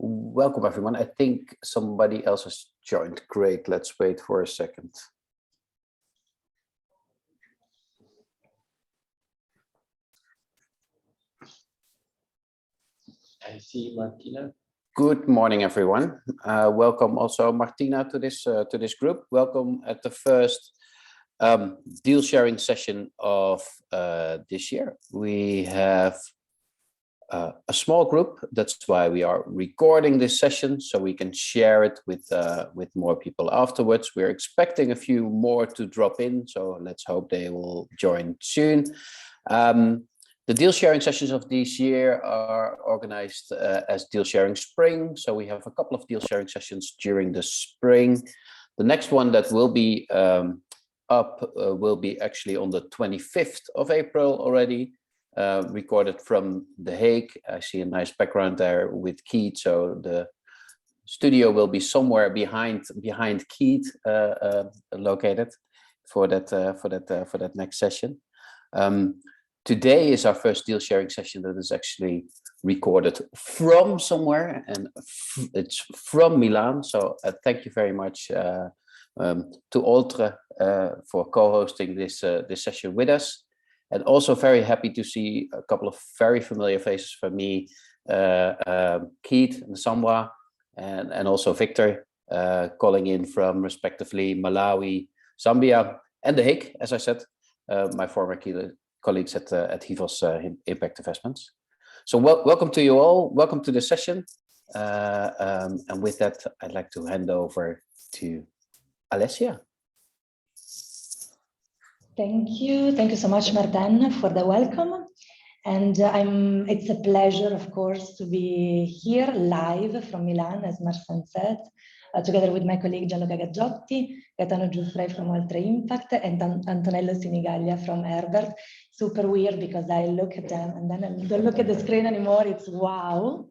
Welcome, everyone. I think somebody else has joined. Great. Let's wait for a second. I see Martina. Good morning, everyone. Welcome also, Martina, to this group. Welcome at the first deal sharing session of this year. We have a small group. That's why we are recording this session, so we can share it with more people afterwards. We're expecting a few more to drop in, so let's hope they will join soon. The deal sharing sessions of this year are organized as Deal Sharing Spring. So we have a couple of deal sharing sessions during the spring. The next one that will be up will be actually on the 25th of April already. Recorded from The Hague. I see a nice background there with Keith, so the studio will be somewhere behind Keith located for that next session. Today is our first deal sharing session that is actually recorded from somewhere, and it's from Milan. So thank you very much to Oltre for co-hosting this session with us. And also very happy to see a couple of very familiar faces for me, Keith and Sambwa, and also Victor, calling in from respectively Malawi, Zambia, and The Hague, as I said, my former colleagues at Hivos Impact Investments. So welcome to you all. Welcome to the session. And with that, I'd like to hand over to Alessia. Thank you so much, Martin, for the welcome. And it's a pleasure, of course, to be here live from Milan, as Martin said, together with my colleague Gianluca Gaggiotti, Gaetano Giuffre from Oltre Impact, and Antonello Sinigaglia from Erbert. Super weird because I look at them and then I don't look at the screen anymore. It's wow.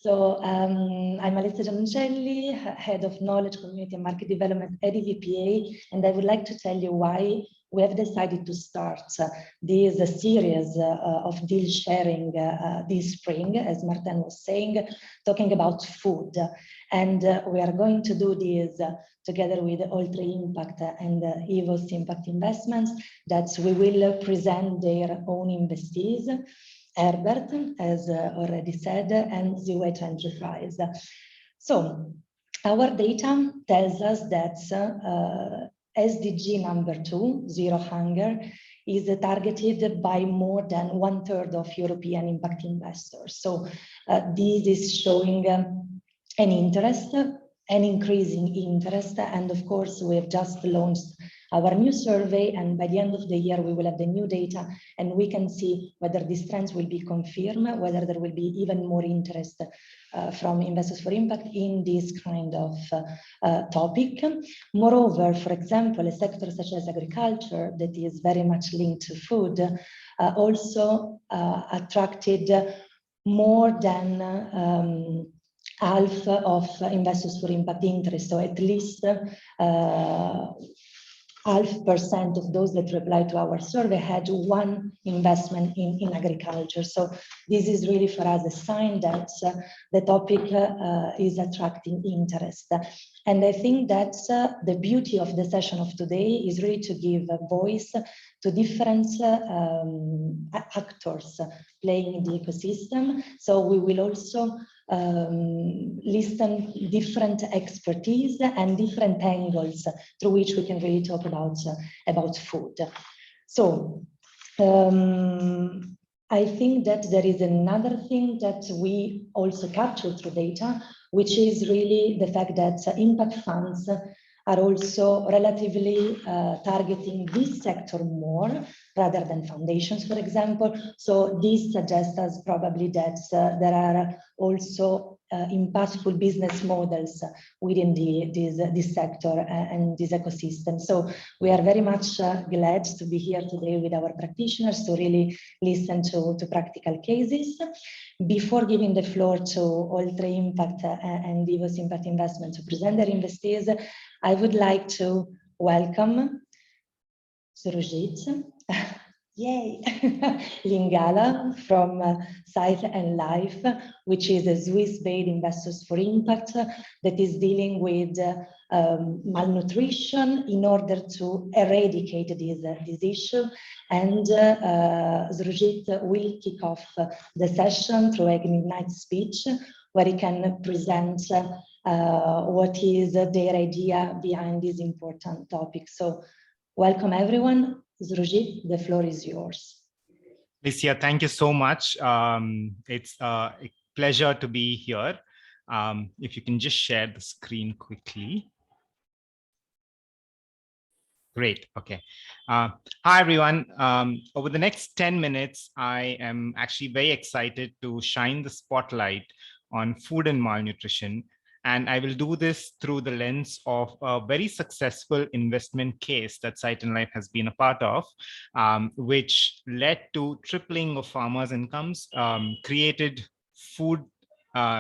So I'm Alessia Giannoncelli, Head of Knowledge, Community and Market Development at EVPA, and I would like to tell you why we have decided to start this series of deal sharing this spring, as Martin was saying, talking about food. And we are going to do this together with Oltre Impact and Hivos Impact Investments, that we will present their own investees, Erbert, as already said, and Ziweto Enterprises. So our data tells us that SDG number 2, Zero Hunger, is targeted by more than 1/3 of European impact investors. So this is showing an interest, an increasing interest. And of course, we have just launched our new survey, and by the end of the year, we will have the new data, and we can see whether these trends will be confirmed, whether there will be even more interest from Investors for Impact in this kind of topic. Moreover, for example, a sector such as agriculture, that is very much linked to food, also attracted more than half of Investors for Impact interest. So at least 0.5% of those that replied to our survey had one investment in agriculture. So this is really for us a sign that the topic is attracting interest. And I think that the beauty of the session of today is really to give a voice to different actors playing in the ecosystem. So we will also listen different expertise and different angles through which we can really talk about food. So I think that there is another thing that we also capture through data, which is really the fact that impact funds are also relatively targeting this sector more rather than foundations, for example. So this suggests us probably that there are also impactful business models within this sector and this ecosystem. So we are very much glad to be here today with our practitioners to really listen to practical cases. Before giving the floor to Oltre Impact and Hivos Impact Investments to present their investees, I would like to welcome Surojit Yay! Lingala from Cytolife, which is a Swiss-based Investors for Impact that is dealing with malnutrition in order to eradicate this issue. And Zrujit will kick off the session through an Ignite speech, where he can present what is their idea behind this important topic. So welcome everyone. Zrujit, the floor is yours. Alicia, thank you so much. It's a pleasure to be here. If you can just share the screen quickly. Great. Okay. Hi, everyone. Over the next 10 minutes, I am actually very excited to shine the spotlight on food and malnutrition. And I will do this through the lens of a very successful investment case that Cytolife has been a part of, which led to tripling of farmers' incomes, created food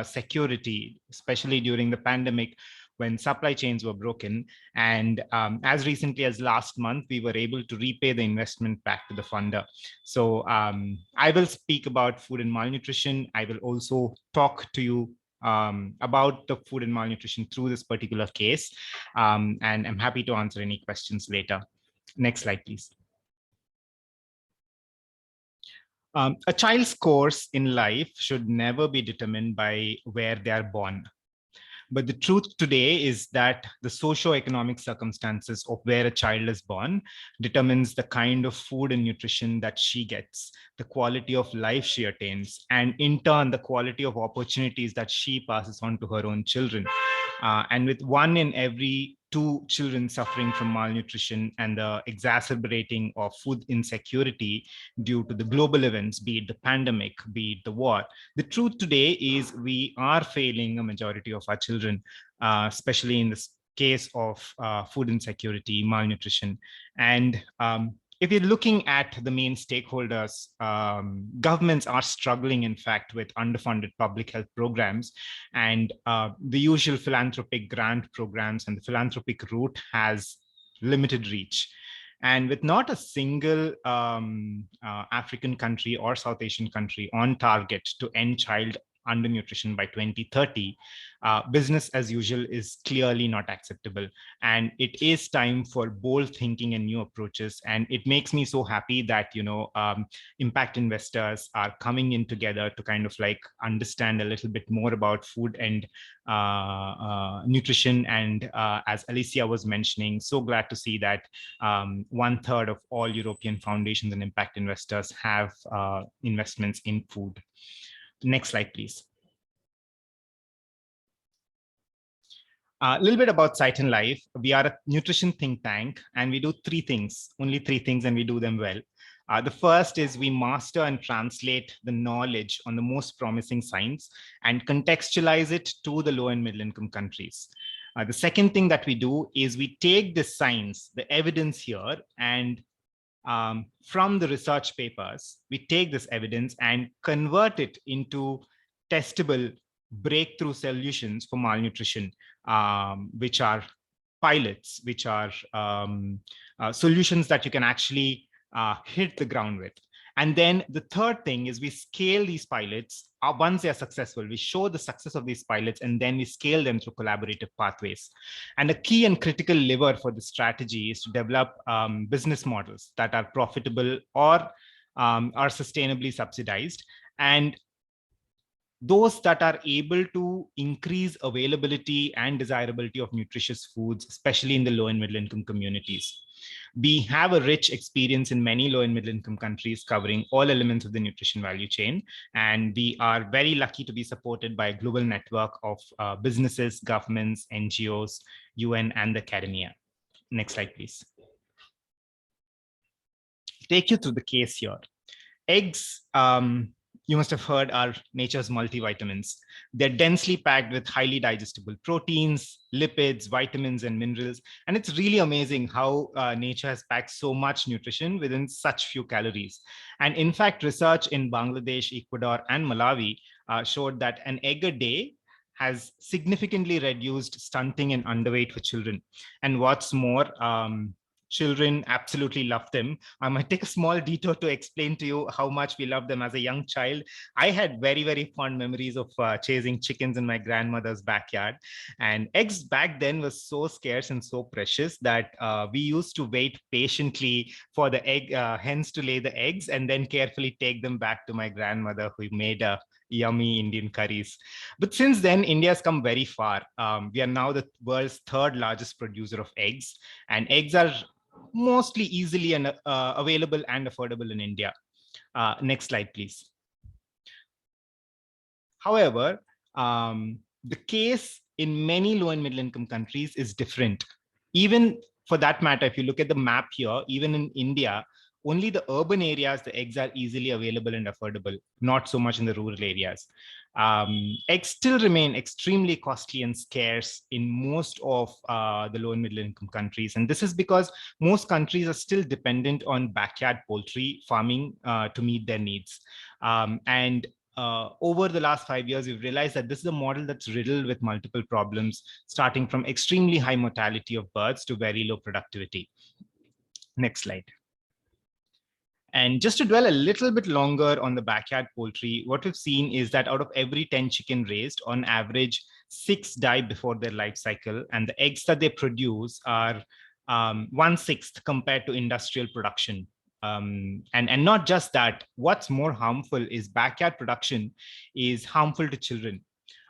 security, especially during the pandemic, when supply chains were broken. And as recently as last month, we were able to repay the investment back to the funder. So I will speak about food and malnutrition. I will also talk to you about the food and malnutrition through this particular case. And I'm happy to answer any questions later. Next slide, please. A child's course in life should never be determined by where they are born. But the truth today is that the socio-economic circumstances of where a child is born determines the kind of food and nutrition that she gets, the quality of life she attains, and in turn, the quality of opportunities that she passes on to her own children. And with 1 in every 2 children suffering from malnutrition and the exacerbating of food insecurity due to the global events, be it the pandemic, be it the war, the truth today is we are failing a majority of our children, especially in this case of food insecurity, malnutrition. And if you're looking at the main stakeholders, governments are struggling, in fact, with underfunded public health programs, and the usual philanthropic grant programs and the philanthropic route has limited reach. And with not a single African country or South Asian country on target to end child undernutrition by 2030, business as usual is clearly not acceptable. And it is time for bold thinking and new approaches. And it makes me so happy that, impact investors are coming in together to kind of like understand a little bit more about food and nutrition. And as Alicia was mentioning, so glad to see that 1/3 of all European foundations and impact investors have investments in food. Next slide, please. A little bit about Cytolife. We are a nutrition think tank, and we do 3 things, only 3 things, and we do them well. The first is we master and translate the knowledge on the most promising science and contextualize it to the low and middle income countries. The second thing that we do is we take the science, the evidence here, and from the research papers, we take this evidence and convert it into testable breakthrough solutions for malnutrition, which are pilots, which are solutions that you can actually hit the ground with. And then the third thing is we scale these pilots. Once they are successful, we show the success of these pilots, and then we scale them through collaborative pathways. And a key and critical lever for the strategy is to develop business models that are profitable or are sustainably subsidized, and those that are able to increase availability and desirability of nutritious foods, especially in the low and middle income communities. We have a rich experience in many low and middle income countries covering all elements of the nutrition value chain. And we are very lucky to be supported by a global network of businesses, governments, NGOs, UN, and academia. Next slide, please. Take you through the case here. Eggs, you must have heard, are nature's multivitamins. They're densely packed with highly digestible proteins, lipids, vitamins, and minerals. And it's really amazing how nature has packed so much nutrition within such few calories. And in fact, research in Bangladesh, Ecuador, and Malawi showed that an egg a day has significantly reduced stunting and underweight for children. And what's more, children absolutely love them. I might take a small detour to explain to you how much we love them. As a young child, I had very, very fond memories of chasing chickens in my grandmother's backyard. And eggs back then was so scarce and so precious that we used to wait patiently for the hens to lay the eggs and then carefully take them back to my grandmother, who made yummy Indian curries. But since then, India has come very far. We are now the world's third largest producer of eggs, and eggs are mostly easily and available and affordable in India. Next slide, please. However, the case in many low and middle income countries is different. Even for that matter, if you look at the map here, even in India, only the urban areas, the eggs are easily available and affordable, not so much in the rural areas. Eggs still remain extremely costly and scarce in most of the low and middle income countries. And this is because most countries are still dependent on backyard poultry farming to meet their needs. Over the last 5 years, we've realized that this is a model that's riddled with multiple problems, starting from extremely high mortality of birds to very low productivity. Next slide. And just to dwell a little bit longer on the backyard poultry, what we've seen is that out of every 10 chicken raised, on average, 6 die before their life cycle, and the eggs that they produce are 1/6 compared to industrial production. And not just that, what's more harmful is backyard production is harmful to children.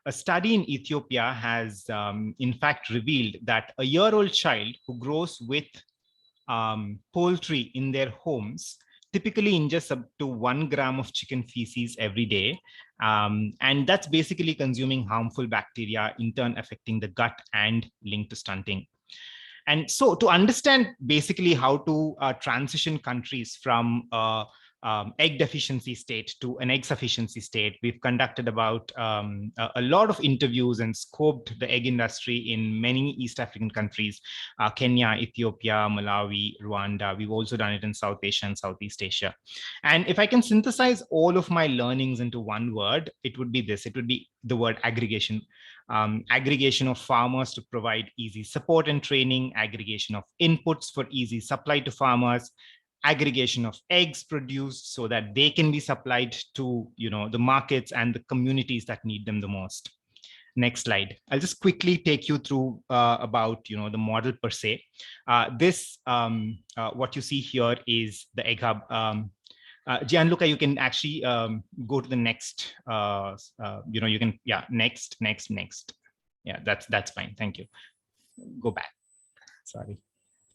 A study in Ethiopia has, in fact, revealed that a year-old child who grows with poultry in their homes typically ingests up to 1 gram of chicken feces every day. And that's basically consuming harmful bacteria, in turn affecting the gut and linked to stunting. And so to understand basically how to transition countries from egg deficiency state to an egg sufficiency state, we've conducted about a lot of interviews and scoped the egg industry in many East African countries, Kenya, Ethiopia, Malawi, Rwanda. We've also done it in South Asia and Southeast Asia. And if I can synthesize all of my learnings into one word, it would be this. It would be the word aggregation. Aggregation of farmers to provide easy support and training, aggregation of inputs for easy supply to farmers, aggregation of eggs produced so that they can be supplied to the markets and the communities that need them the most. Next slide. I'll just quickly take you through about the model per se. What you see here is the egg hub. Gianluca, you can actually go to the next. You can next. Yeah, that's fine. Thank you. Go back. Sorry.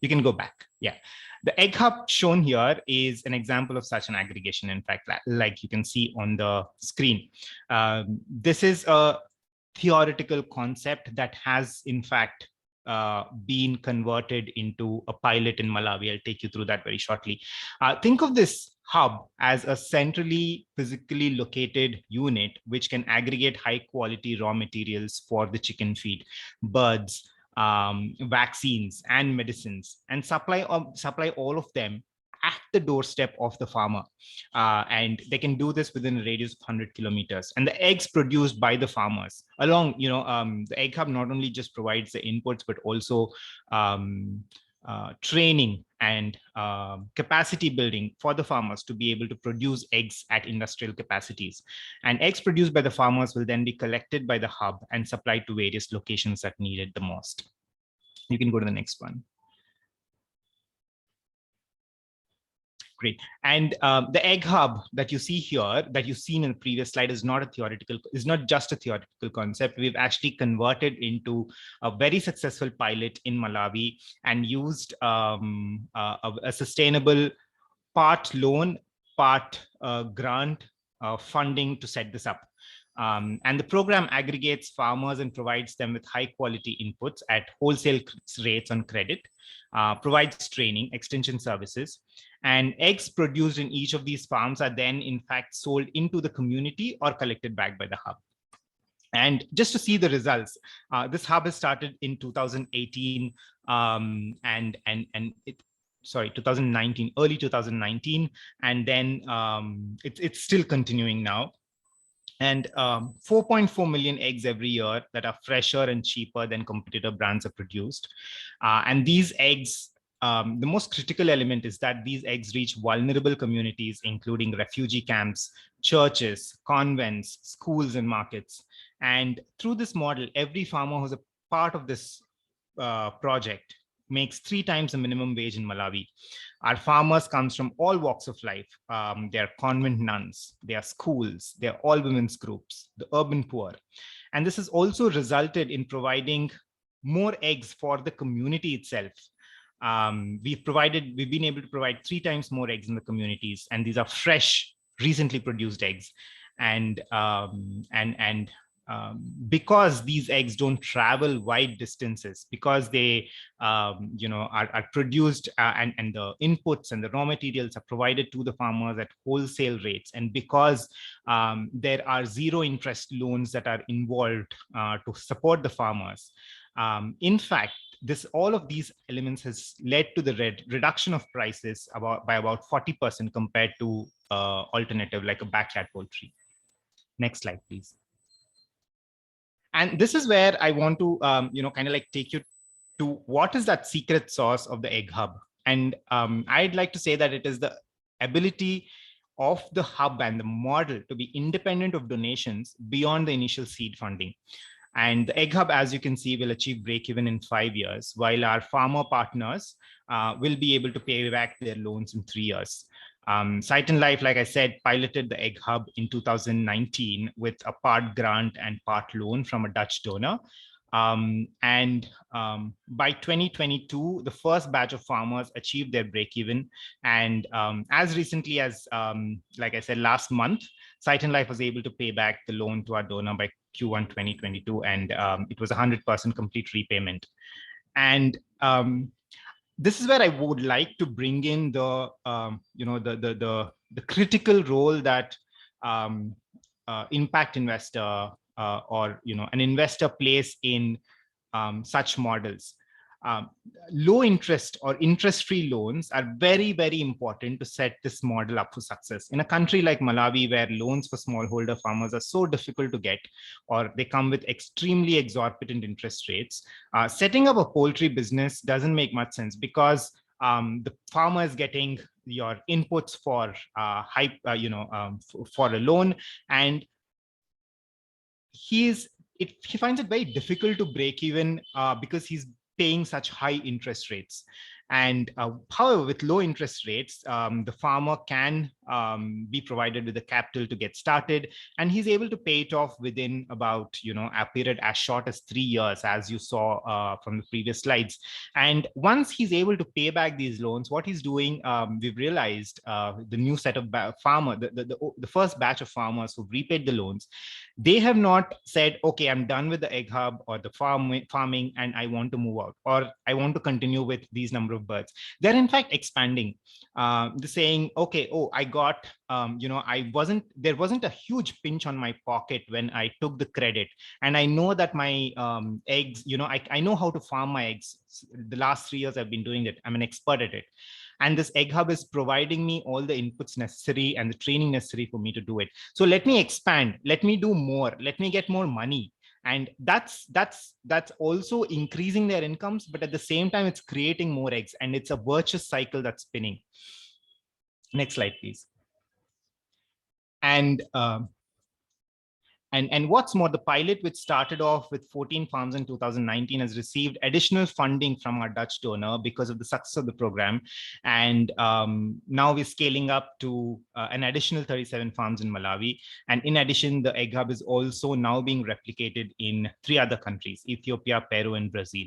You can go back. Yeah. The egg hub shown here is an example of such an aggregation. In fact, like you can see on the screen. This is a theoretical concept that has, in fact, been converted into a pilot in Malawi. I'll take you through that very shortly. Think of this hub as a centrally physically located unit which can aggregate high quality raw materials for the chicken feed, birds, vaccines and medicines, and supply all of them at the doorstep of the farmer. And they can do this within a radius of 100 kilometers. And the eggs produced by the farmers along, the egg hub not only just provides the inputs, but also training and capacity building for the farmers to be able to produce eggs at industrial capacities. And eggs produced by the farmers will then be collected by the hub and supplied to various locations that need it the most. You can go to the next one. Great. And the egg hub that you see here, that you've seen in the previous slide, is not just a theoretical concept. We've actually converted into a very successful pilot in Malawi and used a sustainable part loan, part grant funding to set this up. And the program aggregates farmers and provides them with high quality inputs at wholesale rates on credit, provides training, extension services, and eggs produced in each of these farms are then in fact sold into the community or collected back by the hub. And just to see the results, this hub has started in 2018 2019, early 2019, and then it's still continuing now. And 4.4 million eggs every year that are fresher and cheaper than competitor brands are produced. And these eggs the most critical element is that these eggs reach vulnerable communities, including refugee camps, churches, convents, schools, and markets. And through this model, every farmer who's a part of this project makes 3 times the minimum wage in Malawi. Our farmers comes from all walks of life. They are convent nuns, they are schools, they are all women's groups, the urban poor. And this has also resulted in providing more eggs for the community itself. We've been able to provide 3 times more eggs in the communities, and these are fresh, recently produced eggs. And because these eggs don't travel wide distances, because they are produced and the inputs and the raw materials are provided to the farmers at wholesale rates, and because there are zero interest loans that are involved to support the farmers. In fact, all of these elements has led to the reduction of prices by about 40% compared to alternative like a backyard poultry. Next slide, please. And this is where I want to, kind of like take you to what is that secret sauce of the Egg Hub. And I'd like to say that it is the ability of the hub and the model to be independent of donations beyond the initial seed funding. And the Egg Hub, as you can see, will achieve break-even in 5 years, while our farmer partners will be able to pay back their loans in 3 years. Cytolife, like I said, piloted the Egg Hub in 2019 with a part grant and part loan from a Dutch donor. By 2022, the first batch of farmers achieved their break-even. And as recently as, like I said, last month, Cytolife was able to pay back the loan to our donor by Q1 2022, and it was 100% complete repayment. And this is where I would like to bring in the critical role that impact investor or an investor plays in such models. Low interest or interest-free loans are very, very important to set this model up for success. In a country like Malawi, where loans for smallholder farmers are so difficult to get, or they come with extremely exorbitant interest rates, setting up a poultry business doesn't make much sense, because the farmer is getting your inputs for for a loan, and he finds it very difficult to break even because he's paying such high interest rates. And however, with low interest rates, the farmer can be provided with the capital to get started, and he's able to pay it off within about a period as short as 3 years, as you saw from the previous slides. And once he's able to pay back these loans, what he's doing, we've realized the new set of farmer, the first batch of farmers who repaid the loans, they have not said, okay, I'm done with the Egg Hub or the farming and I want to move out, or I want to continue with these number of birds. They're in fact expanding. They're saying, okay, I got, there wasn't a huge pinch on my pocket when I took the credit. And I know that my eggs, I know how to farm my eggs. The last 3 years I've been doing it. I'm an expert at it. And this Egg Hub is providing me all the inputs necessary and the training necessary for me to do it. So let me expand, let me do more, let me get more money. And that's also increasing their incomes, but at the same time, it's creating more eggs, and it's a virtuous cycle that's spinning. Next slide, please. And what's more, the pilot, which started off with 14 farms in 2019, has received additional funding from our Dutch donor because of the success of the program. And now we're scaling up to an additional 37 farms in Malawi. And in addition, the Egg Hub is also now being replicated in 3 other countries: Ethiopia, Peru, and Brazil.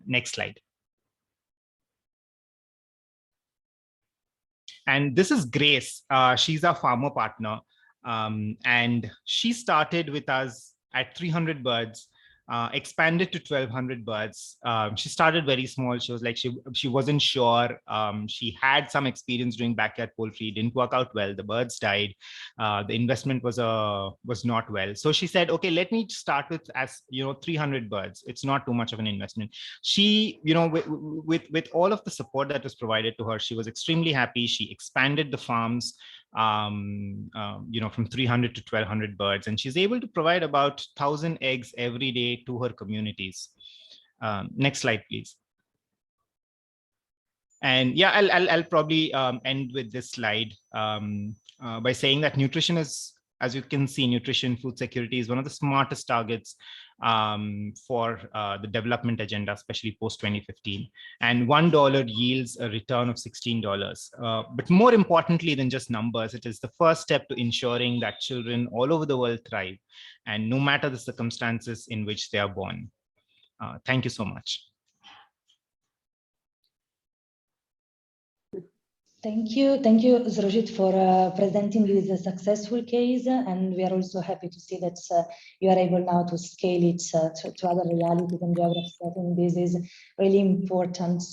Next slide. And this is Grace. She's our farmer partner. And she started with us at 300 birds, expanded to 1,200 birds. She started very small. She was like, she wasn't sure. She had some experience doing backyard poultry. It didn't work out well. The birds died. The investment was not well. So she said, okay, let me start with 300 birds. It's not too much of an investment. She, with all of the support that was provided to her, she was extremely happy. She expanded the farms from 300 to 1,200 birds, and she's able to provide about 1,000 eggs every day to her communities. Next slide, please. And yeah, I'll probably end with this slide by saying that nutrition is, as you can see, nutrition, food security is one of the smartest targets for the development agenda, especially post 2015. And $1 yields a return of $16. But more importantly than just numbers, it is the first step to ensuring that children all over the world thrive, and no matter the circumstances in which they are born. Thank you so much. Thank you, Zrozit, for presenting this successful case, and we are also happy to see that you are able now to scale it to other realities and geographies. I think this is really important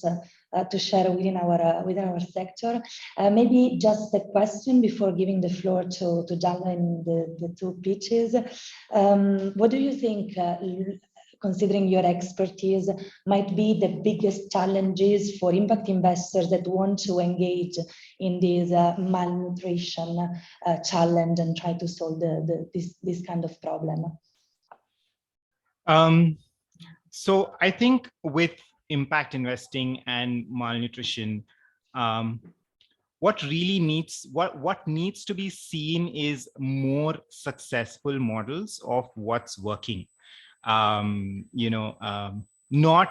to share within our sector. Maybe just a question before giving the floor to Gianna in the two pitches. What do you think, considering your expertise, might be the biggest challenges for impact investors that want to engage in this malnutrition challenge and try to solve this kind of problem? So I think with impact investing and malnutrition, what needs to be seen is more successful models of what's working. Not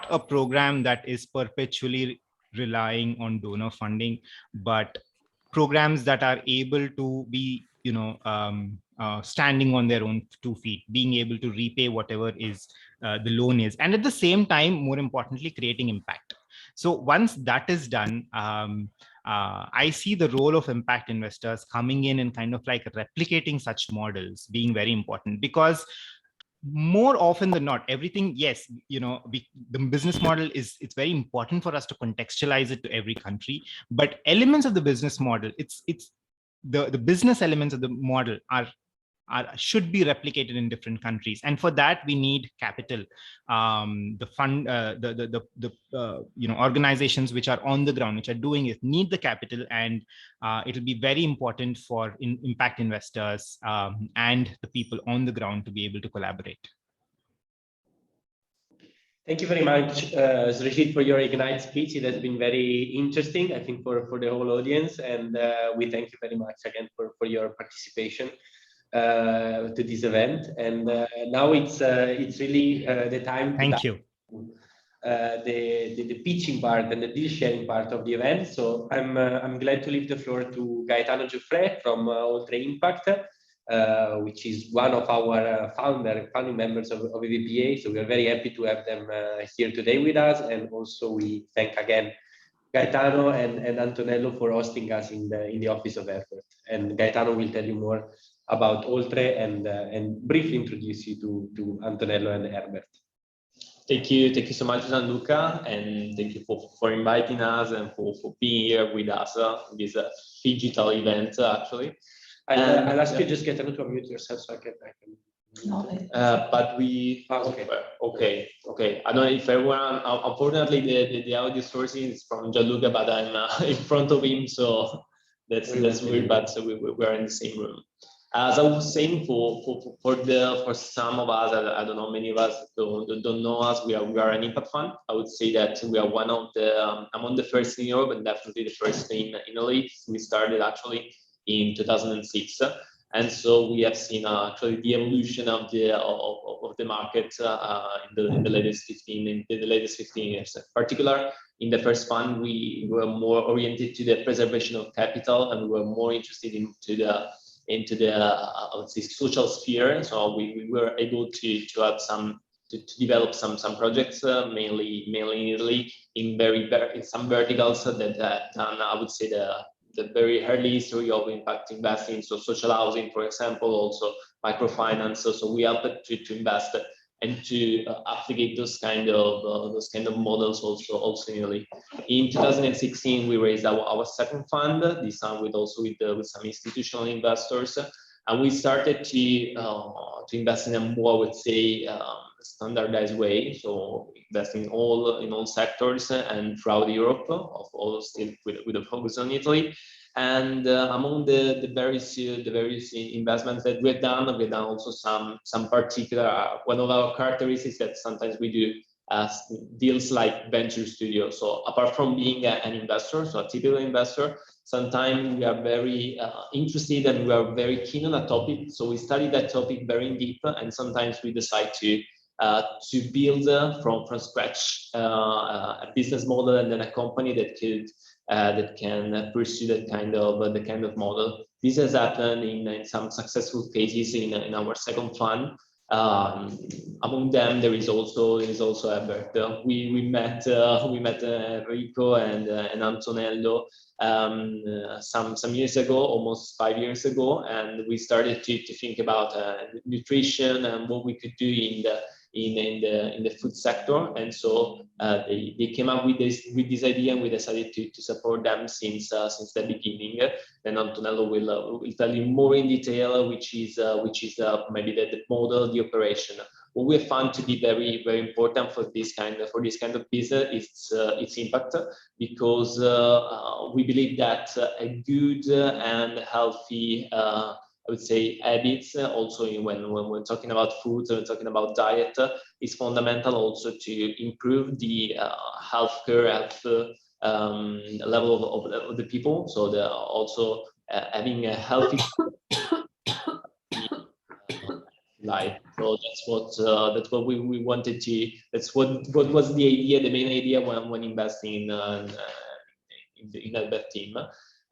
a program that is perpetually relying on donor funding, but programs that are able to be, standing on their own 2 feet, being able to repay whatever is the loan is, and at the same time, more importantly, creating impact. So once that is done, I see the role of impact investors coming in and kind of like replicating such models being very important, because more often than not, everything, yes, the business model it's very important for us to contextualize it to every country, but elements of the business model, it's the business elements of the model should be replicated in different countries, and for that we need capital. The fund, organizations which are on the ground, which are doing it, need the capital, and it'll be very important for impact investors and the people on the ground to be able to collaborate. Thank you very much, Zrozit, for your Ignite speech. It has been very interesting, I think, for the whole audience, and we thank you very much again for your participation to this event. And now it's really the time. Thank you. The pitching part and the deal sharing part of the event. So I'm glad to leave the floor to Gaetano Giuffre from Oltre Impact, which is one of our founding members of EVPA. So we are very happy to have them here today with us, and also we thank again Gaetano and Antonello for hosting us in the office of Erbert. And Gaetano will tell you more about Oltre and briefly introduce you to Antonello and Erbert. Thank you so much, Gianluca, and thank you for inviting us and for being here with us in this digital event, actually. I'll ask you just Gaetano to unmute yourself so I can. No, but we okay. I don't know if everyone. Unfortunately, the audio source is from Gianluca, but I'm in front of him, so that's weird. But so we're in the same room. As I was saying, for some of us, I don't know, many of us don't know us. We are an impact fund. I would say that we are one of the among the first in Europe, and definitely the first in Italy. We started actually in 2006, and so we have seen actually the evolution of the market in the latest 15 years. In particular, in the first fund, we were more oriented to the preservation of capital, and we were more interested into the I would say social sphere. So we were able to have to develop some projects, mainly in Italy, in some verticals that I would say the very early history of impact investing. So social housing, for example, also microfinance. So we helped to invest and to applicate those kind of models also in Italy. In 2016, we raised our second fund, this time with some institutional investors, and we started to invest in a more, I would say, standardized way. So investing in all sectors and throughout Europe, of all still with a focus on Italy. And among the various investments that we've done also some particular. One of our characteristics that sometimes we do deals like venture studio. So apart from being an investor, so a typical investor, sometimes we are very interested and we are very keen on a topic. So we study that topic very in deep, and sometimes we decide to build from scratch a business model and then a company that can pursue that kind of model. This has happened in some successful cases in our second fund. Among them, there is also Erbert. We met Rico and Antonello some years ago, almost 5 years ago, and we started to think about nutrition and what we could do in the food sector. And so they came up with this idea, and we decided to support them since the beginning. Then Antonello will tell you more in detail, which is maybe the model, the operation. What we have found to be very, very important for this kind of business is its impact, because we believe that a good and healthy I would say habits, also when we're talking about food or talking about diet, is fundamental also to improve the health level of the people. So also having a healthy life. So that's what we wanted to. That's what was the idea, the main idea when investing in the Erbert team.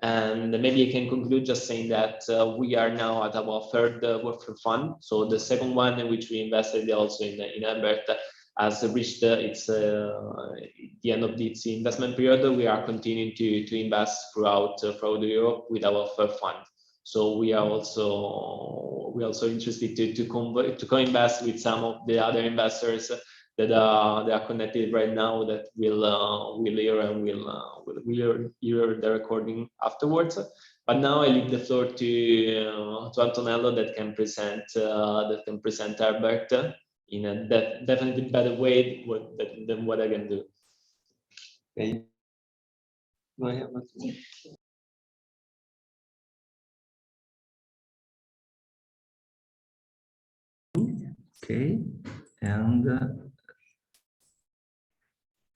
And maybe I can conclude just saying that we are now at our third fund. So the second one in which we invested also in Erbert has reached the end of its investment period. We are continuing to invest throughout Europe with our third fund. So we are also interested to co-invest with some of the other investors that are connected right now, that will hear the recording afterwards. But now I leave the floor to Antonello that can present Erbert in a definitely better way than what I can do. Okay. Go ahead. Okay, and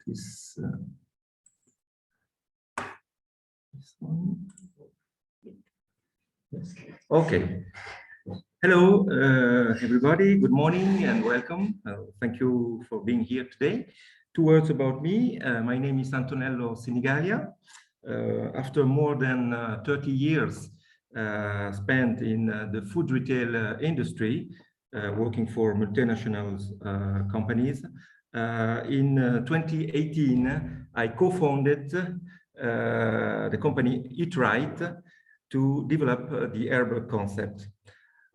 this one. Yes. Okay. Hello, everybody. Good morning and welcome. Thank you for being here today. 2 words about me. My name is Antonello Sinigalia. After more than 30 years spent in the food retail industry, working for multinational companies, in 2018, I co-founded the company Eat Right to develop the Erbert concept.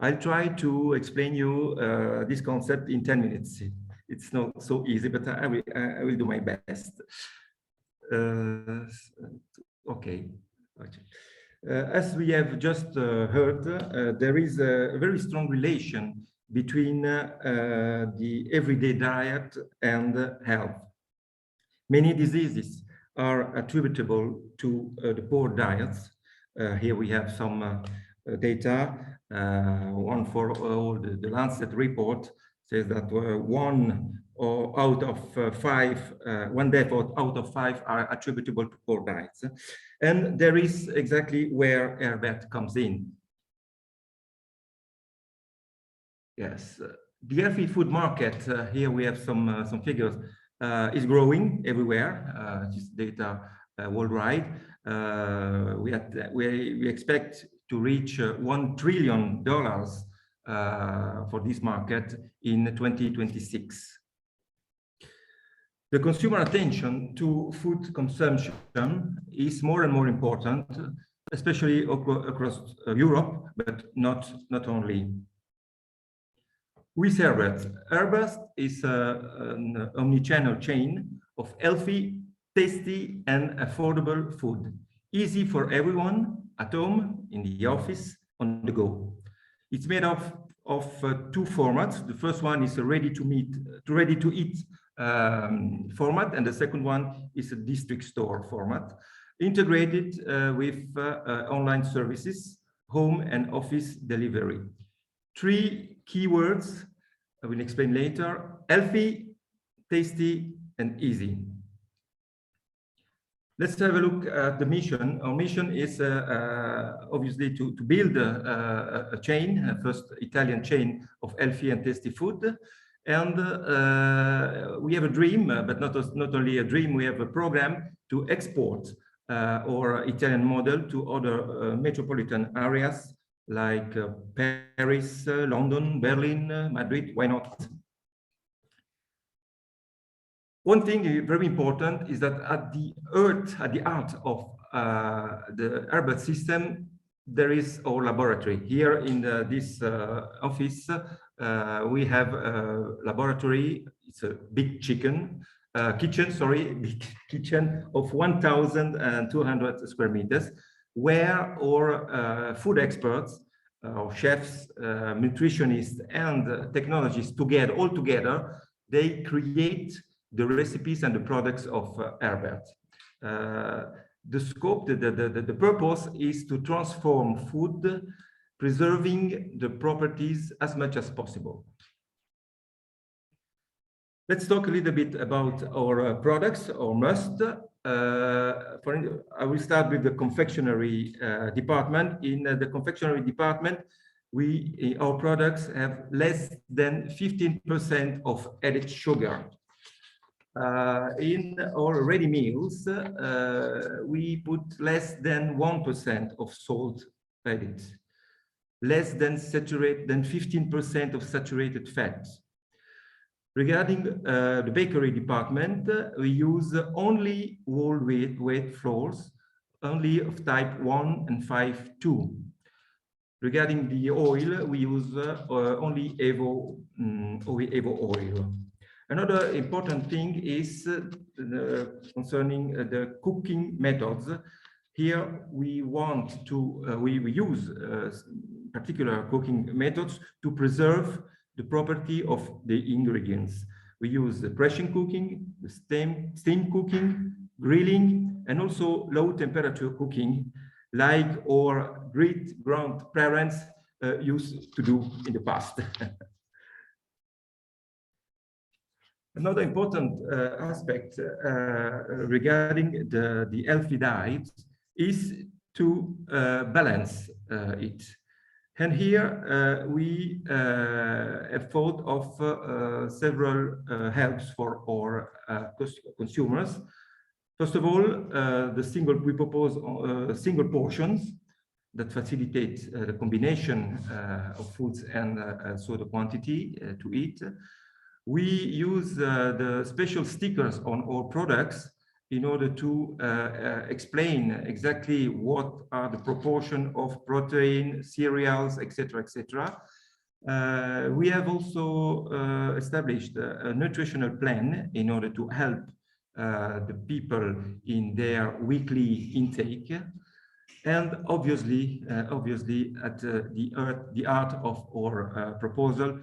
I'll try to explain you this concept in 10 minutes. It's not so easy, but I will do my best. Okay. As we have just heard, there is a very strong relation between the everyday diet and health. Many diseases are attributable to the poor diets. Here we have some data. One for all the Lancet report says that one death out of five are attributable to poor diets. And there is exactly where Erbert comes in. Yes, the healthy food market, here we have some figures, is growing everywhere. This data worldwide. We expect to reach $1 trillion for this market in 2026. The consumer attention to food consumption is more and more important, especially across Europe, but not only. With Erbert. Erbert is an omni-channel chain of healthy, tasty, and affordable food, easy for everyone at home, in the office, on the go. It's made of 2 formats. The first one is a ready-to-eat format, and the second one is a district store format, integrated with online services, home and office delivery. 3 keywords I will explain later: healthy, tasty, and easy. Let's have a look at the mission. Our mission is obviously to build a chain, a first Italian chain of healthy and tasty food. And we have a dream, but not only a dream, we have a program to export our Italian model to other metropolitan areas like Paris, London, Berlin, Madrid. Why not? One thing very important is that at the heart of the Erbert system, there is our laboratory. Here in this office, we have a laboratory. It's a big kitchen of 1,200 square meters, where our food experts, our chefs, nutritionists, and technologists all together, they create the recipes and the products of Erbert. The scope, the purpose is to transform food, preserving the properties as much as possible. Let's talk a little bit about our products, or must. I will start with the confectionery department. In the confectionery department, our products have less than 15% of added sugar. In our ready meals, we put less than 1% of salt added, less than 15% of saturated fats. Regarding the bakery department, we use only whole wheat flours, only of type 1 and 5-2. Regarding the oil, we use only Evo oil. Another important thing is concerning the cooking methods. Here we want to we use particular cooking methods to preserve the property of the ingredients. We use the pressure cooking, the steam cooking, grilling, and also low temperature cooking, like our great grandparents used to do in the past. Another important aspect regarding the healthy diet is to balance it. And here we have thought of several helps for our consumers. First of all, we propose single portions that facilitate the combination of foods and also the quantity to eat. We use the special stickers on our products in order to explain exactly what are the proportion of protein, cereals, etc., etc. We have also established a nutritional plan in order to help the people in their weekly intake. And obviously, at the heart of our proposal,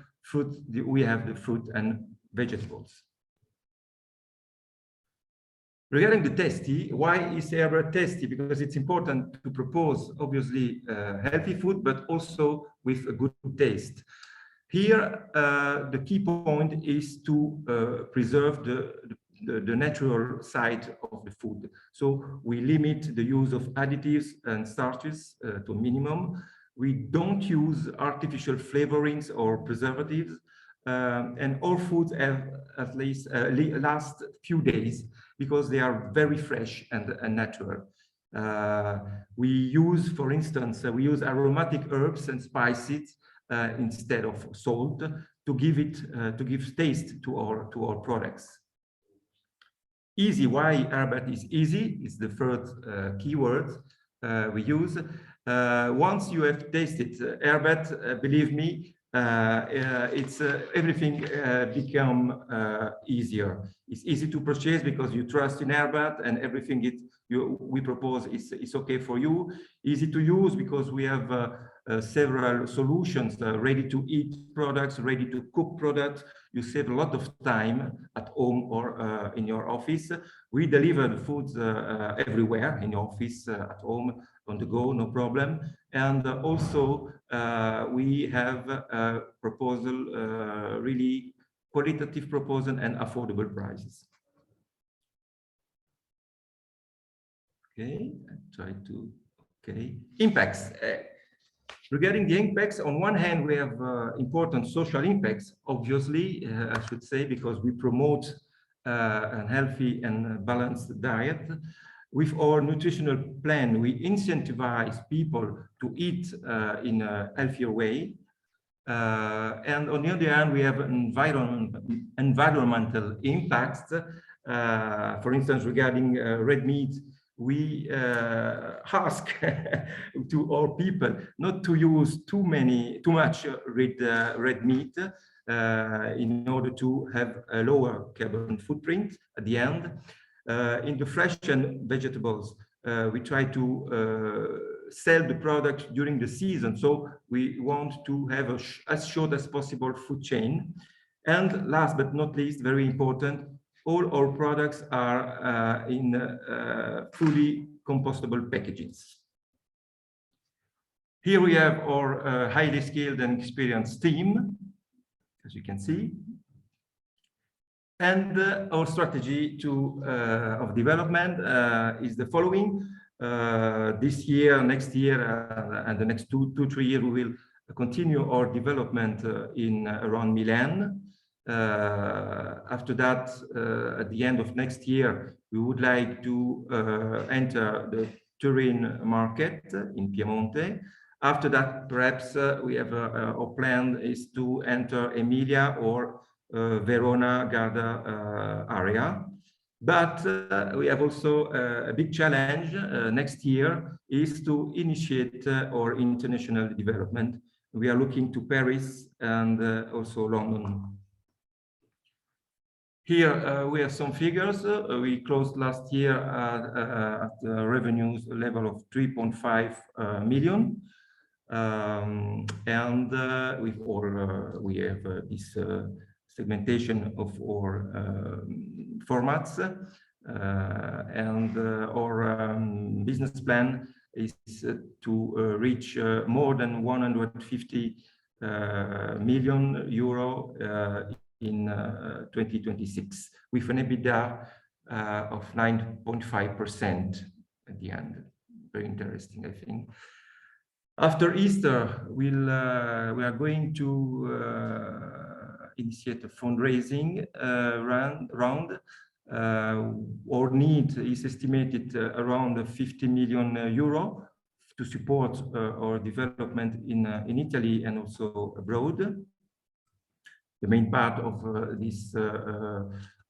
we have the fruit and vegetables. Regarding the tasty, why is Erbert tasty? Because it's important to propose, obviously, healthy food, but also with a good taste. Here, the key point is to preserve the natural side of the food. So we limit the use of additives and starches to a minimum. We don't use artificial flavorings or preservatives. And all foods have at least last few days because they are very fresh and natural. We use, for instance, we use aromatic herbs and spices instead of salt to give taste to our products. Easy. Why Erbert is easy is the third keyword we use. Once you have tasted Erbert, believe me, it's everything become easier. It's easy to purchase because you trust in Erbert, and everything we propose is okay for you. Easy to use because we have several solutions, ready to eat products, ready to cook products. You save a lot of time at home or in your office. We deliver the foods everywhere, in your office, at home, on the go, no problem. And also we have a proposal really qualitative proposal, and affordable prices. Okay, I try to, okay. Impacts. Regarding the impacts, on one hand, we have important social impacts, obviously, I should say, because we promote a healthy and balanced diet. With our nutritional plan, we incentivize people to eat in a healthier way. And on the other hand, we have environmental impacts. For instance, regarding red meat, we ask to our people not to use too much red meat in order to have a lower carbon footprint at the end. In the fresh and vegetables, we try to sell the product during the season, so we want to have as short as possible food chain. And last but not least, very important, all our products are in fully compostable packages. Here we have our highly skilled and experienced team, as you can see. And our strategy of development is the following. This year, next year, and the next two, 3 years, we will continue our development in around Milan. After that, at the end of next year, we would like to enter the Turin market in Piemonte. After that, perhaps we have our plan is to enter Emilia or Verona, Garda area. But we have also a big challenge next year is to initiate our international development. We are looking to Paris and also London. Here we have some figures. We closed last year at the revenues level of 3.5 million. And with all, we have this segmentation of our formats. And our business plan is to reach more than 150 million euro in 2026, with an EBITDA of 9.5% at the end. Very interesting, I think. After Easter, we are going to initiate a fundraising round. Our need is estimated around 50 million euro to support our development in Italy and also abroad. The main part of this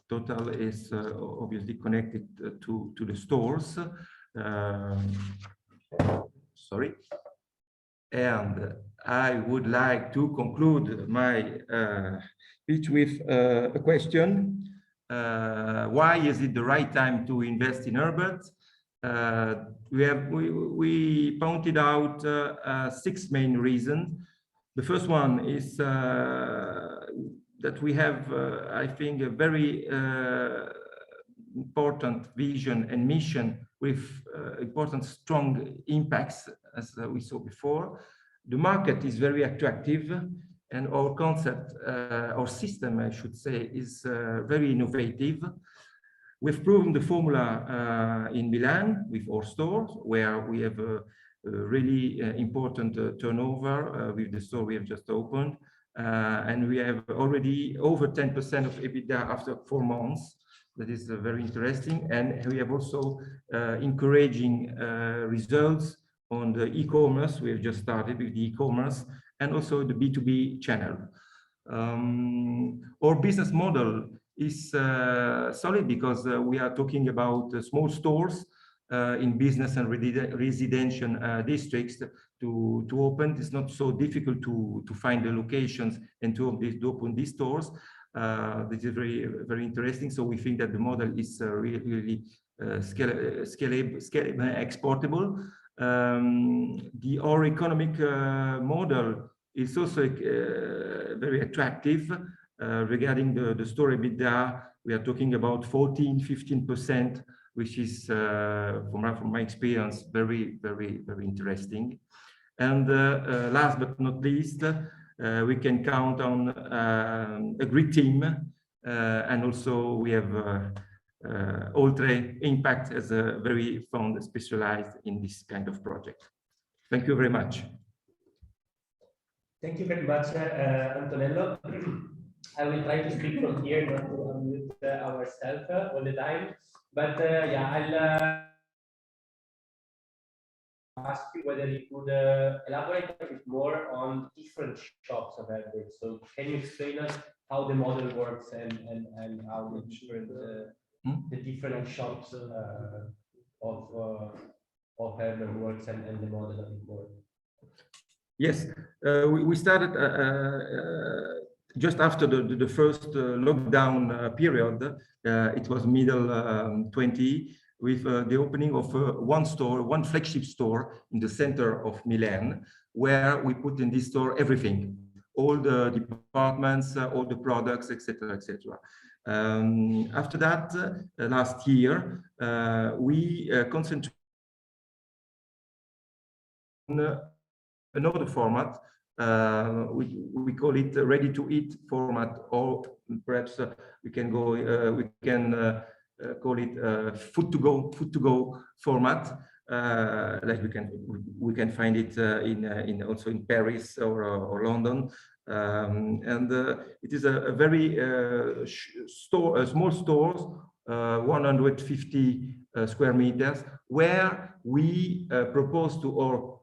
total is obviously connected to the stores. Sorry. And I would like to conclude my speech with a question. Why is it the right time to invest in Erbert? We pointed out 6 main reasons. The first one is that we have, I think, a very important vision and mission with important strong impacts, as we saw before. The market is very attractive, and our concept, our system, I should say, is very innovative. We've proven the formula in Milan with our stores, where we have a really important turnover with the store we have just opened. And we have already over 10% of EBITDA after 4 months. That is very interesting. And we have also encouraging results on the e-commerce. We have just started with the e-commerce and also the B2B channel. Our business model is solid because we are talking about small stores in business and residential districts to open. It's not so difficult to find the locations and to open these stores. This is very, very interesting. So we think that the model is really scalable and exportable. Our economic model is also very attractive. Regarding the store EBITDA, we are talking about 14–15%, which is, from my experience, very, very, very interesting. And last but not least, we can count on a great team, and also we have Oltre Impact as a very fund specialized in this kind of project. Thank you very much. Thank you very much, Antonello. I will try to speak from here, not to unmute ourselves all the time. But yeah, I'll ask you whether you could elaborate a bit more on different shops of Erbert. So can you explain us how the model works and how the different shops of Erbert works and the model a bit more? Yes, we started just after the first lockdown period. It was middle 20, with the opening of one flagship store in the center of Milan, where we put in this store everything, all the departments, all the products, etc., etc. After that, last year, we concentrated on another format. We call it ready-to-eat format, or perhaps we can go. We can call it food to go format. Like we can find it in also in Paris or London. And it is a very small stores, 150 square meters, where we propose to our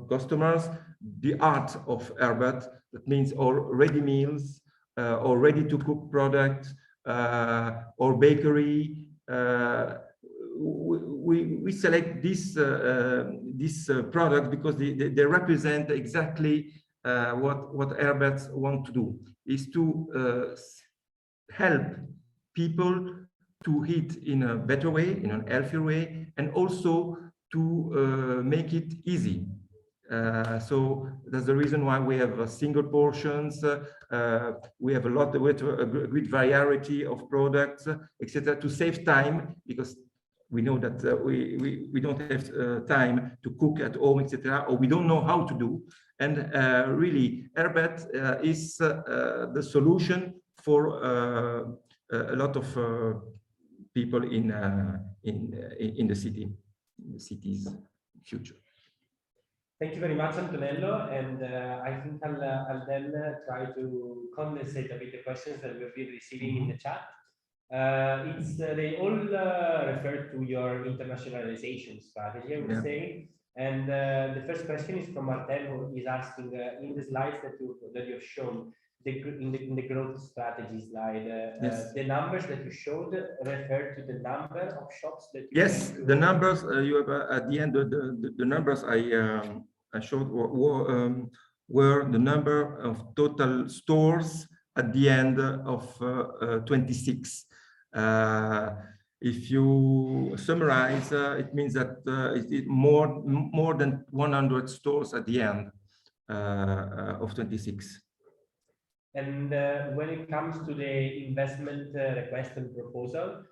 customers the art of Erbert. That means all ready meals, or ready to cook products, or bakery. We select this product because they represent exactly what Erbert want to do, is to help people to eat in a better way, in an healthier way, and also to make it easy. So that's the reason why we have single portions. We have a great variety of products, etc., to save time, because we know that we don't have time to cook at home, etc., or we don't know how to do. And really, Erbert is the solution for a lot of people in the cities future. Thank you very much, Antonello. And I think I'll then try to condensate a bit the questions that we've been receiving in the chat. They all refer to your internationalization strategy, I would say. And the first question is from Martin, who is asking in the slides that you've shown, in the growth strategy slide, the numbers that you showed refer to the number of shops that you Yes, the numbers you have at the end. The numbers I showed were the number of total stores at the end of 26. If you summarize, it means that it's more than 100 stores at the end of 26. And when it comes to the investment request and proposal,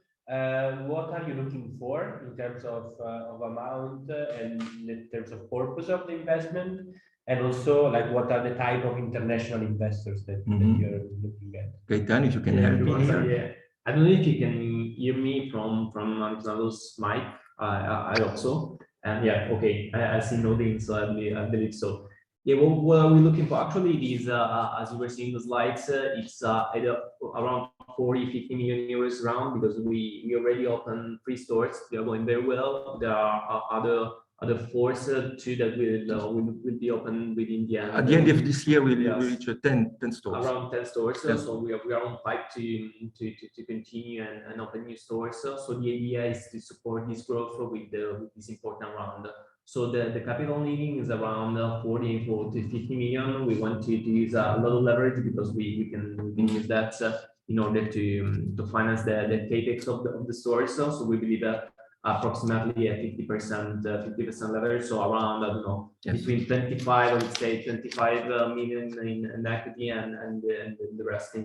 what are you looking for in terms of amount and in terms of purpose of the investment? And also, like, what are the type of international investors that you're looking at? Okay, Dan, if you can help me here. Yeah. I don't know if you can hear me from Antonello's mic. I hope so. And yeah, okay, I see nodding, so I believe so. Yeah, well, what are we looking for? Actually, these, as you were seeing the slides, it's around 40-50 million euros around, because we already opened 3 stores. They are going very well. There are other 4 too that will be open within the end. At the end of this year, we'll reach 10 stores. Around 10 stores. So we are on pipe to continue and open new stores. So the idea is to support this growth with this important round. So the capital needing is around 40 to 50 million. We want to use a lot of leverage, because we can use that in order to finance the capex of the stores. So we believe that approximately a 50% leverage, so around, I don't know, between 25, I would say 25 million in equity, and the rest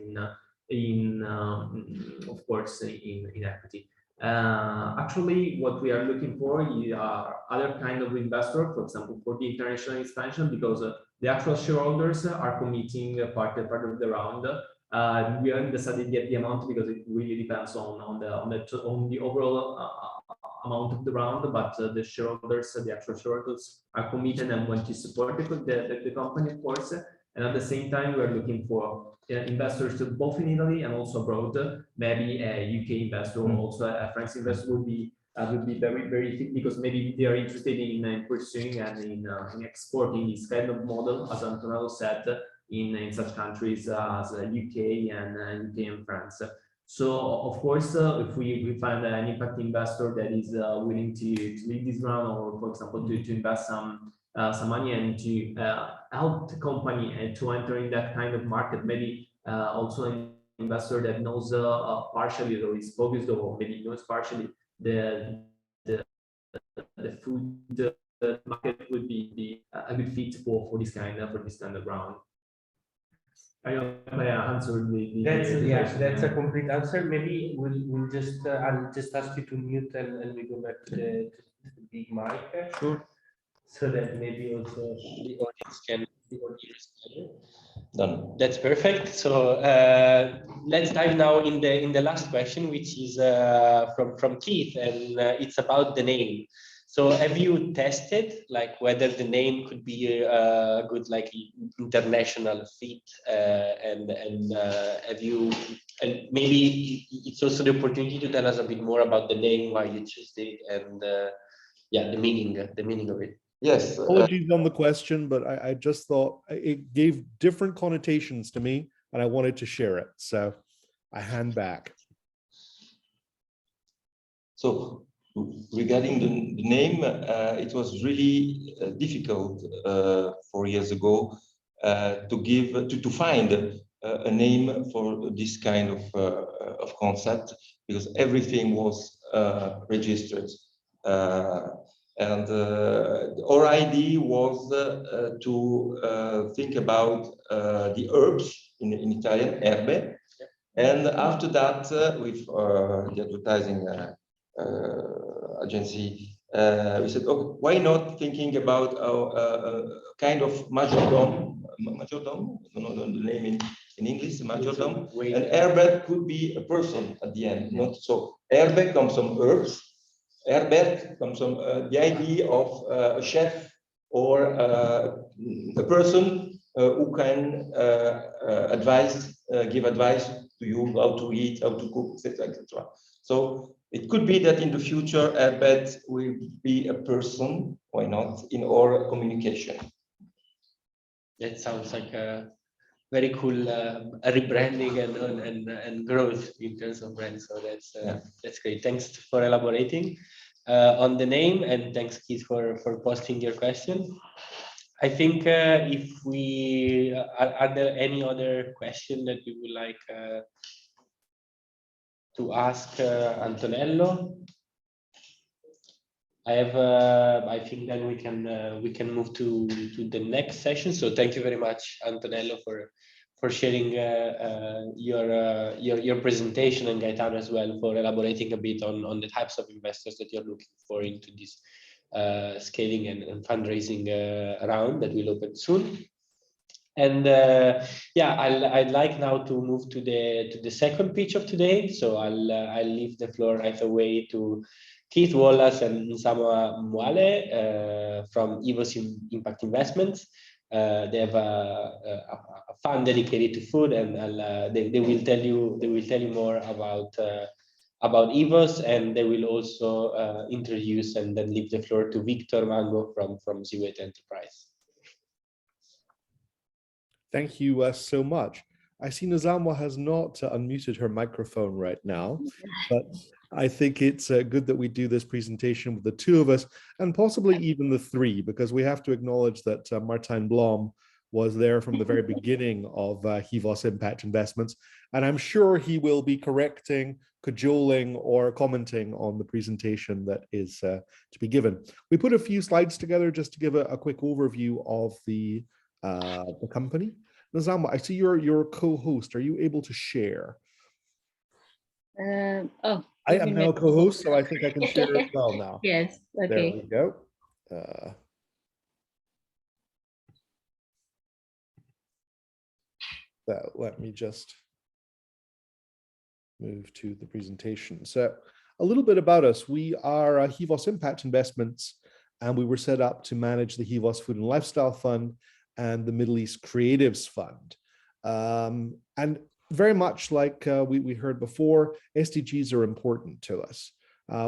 of course in equity. Actually, what we are looking for are other kind of investor, for example, for the international expansion, because The actual shareholders are committing part of the round. We haven't decided yet the amount because it really depends on the overall amount of the round, but the shareholders, the actual shareholders, are committed and want to support the company, of course. And at the same time, we're looking for investors both in Italy and also abroad. Maybe a UK investor or also a French investor would be very, very fit, because maybe they are interested in pursuing and in exporting this kind of model, as Antonello said, in such countries as UK and France. So of course, if we find an impact investor that is willing to lead this round, or for example to invest some money and to help the company to enter in that kind of market, maybe also an investor that knows partially or is focused, or maybe knows partially the food market, would be a good fit for this kind of round. I don't know if I answered that's a complete answer. Maybe we'll just I'll just ask you to mute and we go back to the big mic. Sure. So that maybe also the audience can hear. Done. That's perfect. So let's dive now in the last question, which is from Keith, and it's about the name. So have you tested like whether the name could be a good like international fit, and have you, and maybe it's also the opportunity to tell us a bit more about the name, why you chose it, and yeah, the meaning of it. Yes. Apologies on the question, but I just thought it gave different connotations to me, and I wanted to share it. So I hand back. So regarding the name, it was really difficult 4 years ago to find a name for this kind of concept, because everything was registered. And our idea was to think about the herbs in Italian, Erbert. And after that, with the advertising agency, we said, oh, why not thinking about a kind of majordome? Majordome, I don't know the name in English, majordome. And Erbert could be a person at the end, not so. Erbert comes from herbs. Erbert comes from the idea of a chef or a person who can give advice to you how to eat, how to cook, etc., etc. So it could be that in the future, Erbert will be a person, why not, in our communication. That sounds like a very cool rebranding and growth in terms of brand. So that's great. Thanks for elaborating on the name, and thanks, Keith, for posting your question. I think if we are there any other question that you would like to ask Antonello? I think then we can move to the next session. So thank you very much, Antonello, for sharing your presentation, and Gaetano as well for elaborating a bit on the types of investors that you're looking for into this scaling and fundraising round that will open soon. And yeah, I'd like now to move to the second pitch of today. So I'll leave the floor right away to Keith Wallace and Nsama Mwale from Hivos Impact Investments. They have a fund dedicated to food, and they will tell you more about Hivos, and they will also introduce and then leave the floor to Victor Mango from Ziweto Enterprises. Thank you so much. I see Nzamwa has not unmuted her microphone right now, but I think it's good that we do this presentation with the two of us, and possibly even the three, because we have to acknowledge that Martijn Blom was there from the very beginning of Hivos Impact Investments, and I'm sure he will be correcting, cajoling, or commenting on the presentation that is to be given. We put a few slides together just to give a quick overview of the company. Nzamwa, I see you're your co-host. Are you able to share? I am now co-host, so I think I can share as well now. Yes, okay. There we go. So let me just move to the presentation. So a little bit about us. We are Hivos Impact Investments, and we were set up to manage the Hivos Food and Lifestyle Fund and the Middle East Creatives Fund. And very much like we heard before, SDGs are important to us.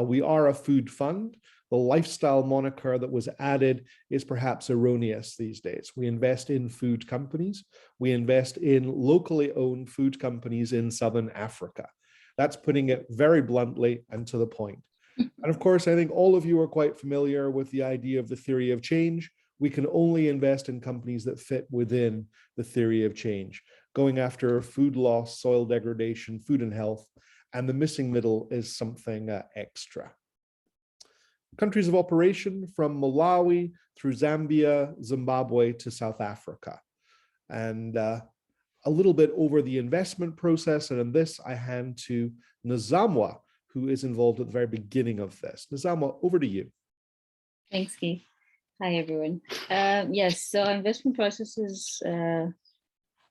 We are a food fund. The lifestyle moniker that was added is perhaps erroneous these days. We invest in food companies. We invest in locally owned food companies in Southern Africa. That's putting it very bluntly and to the point. And of course, I think all of you are quite familiar with the idea of the theory of change. We can only invest in companies that fit within the theory of change, going after food loss, soil degradation, food and health, and the missing middle is something extra. Countries of operation from Malawi through Zambia, Zimbabwe to South Africa. And a little bit over the investment process. And in this, I hand to Nzamwa, who is involved at the very beginning of this. Nzamwa, over to you. Thanks, Keith. Hi, everyone. Yes, so our investment process is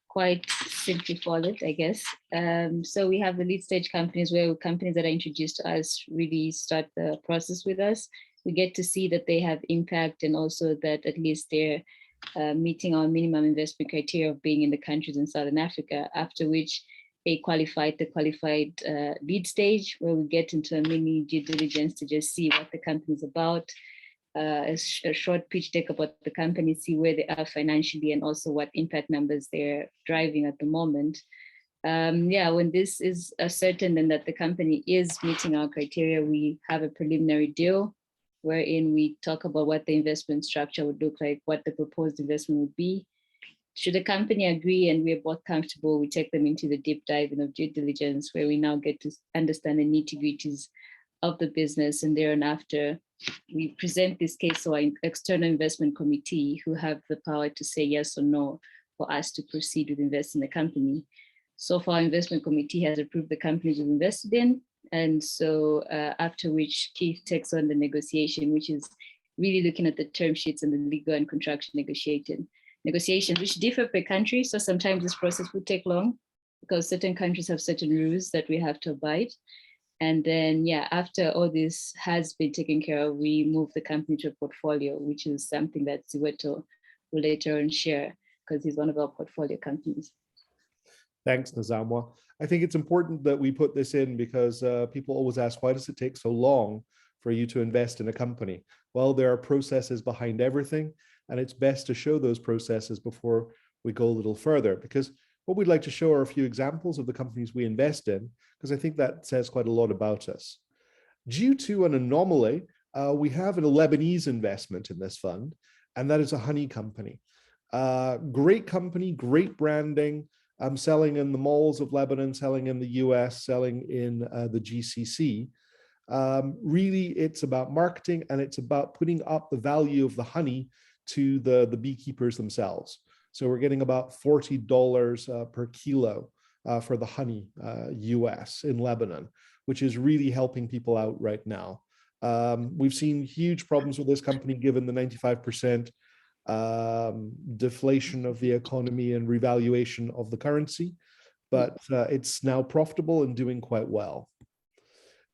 quite simply followed, I guess. So we have the lead stage companies where companies that are introduced to us really start the process with us. We get to see that they have impact and also that at least they're meeting our minimum investment criteria of being in the countries in Southern Africa, after which they qualified lead stage, where we get into a mini due diligence to just see what the company is about, a short pitch deck about the company, see where they are financially and also what impact numbers they're driving at the moment. When this is certain and that the company is meeting our criteria, we have a preliminary deal wherein we talk about what the investment structure would look like, what the proposed investment would be. Should the company agree and we're both comfortable, we take them into the deep dive of due diligence, where we now get to understand the nitty-gritties of the business, and thereafter we present this case to our external investment committee, who have the power to say yes or no for us to proceed with investing in the company. So far, our investment committee has approved the companies we've invested in, and so after which Keith takes on the negotiation, which is really looking at the term sheets and the legal and contractual negotiations, which differ per country. So sometimes this process would take long because certain countries have certain rules that we have to abide. And then, after all this has been taken care of, we move the company to a portfolio, which is something that Ziweto will later on share because he's one of our portfolio companies. Thanks, Nzamwa. I think it's important that we put this in because people always ask, why does it take so long for you to invest in a company? Well, there are processes behind everything, and it's best to show those processes before we go a little further, because what we'd like to show are a few examples of the companies we invest in, because I think that says quite a lot about us. Due to an anomaly, we have a Lebanese investment in this fund, and that is a honey company. Great company, great branding, selling in the malls of Lebanon, selling in the US, selling in the GCC. Really, it's about marketing, and it's about putting up the value of the honey to the beekeepers themselves. So we're getting about $40 per kilo for the honey US in Lebanon, which is really helping people out right now. We've seen huge problems with this company given the 95% deflation of the economy and revaluation of the currency, but it's now profitable and doing quite well.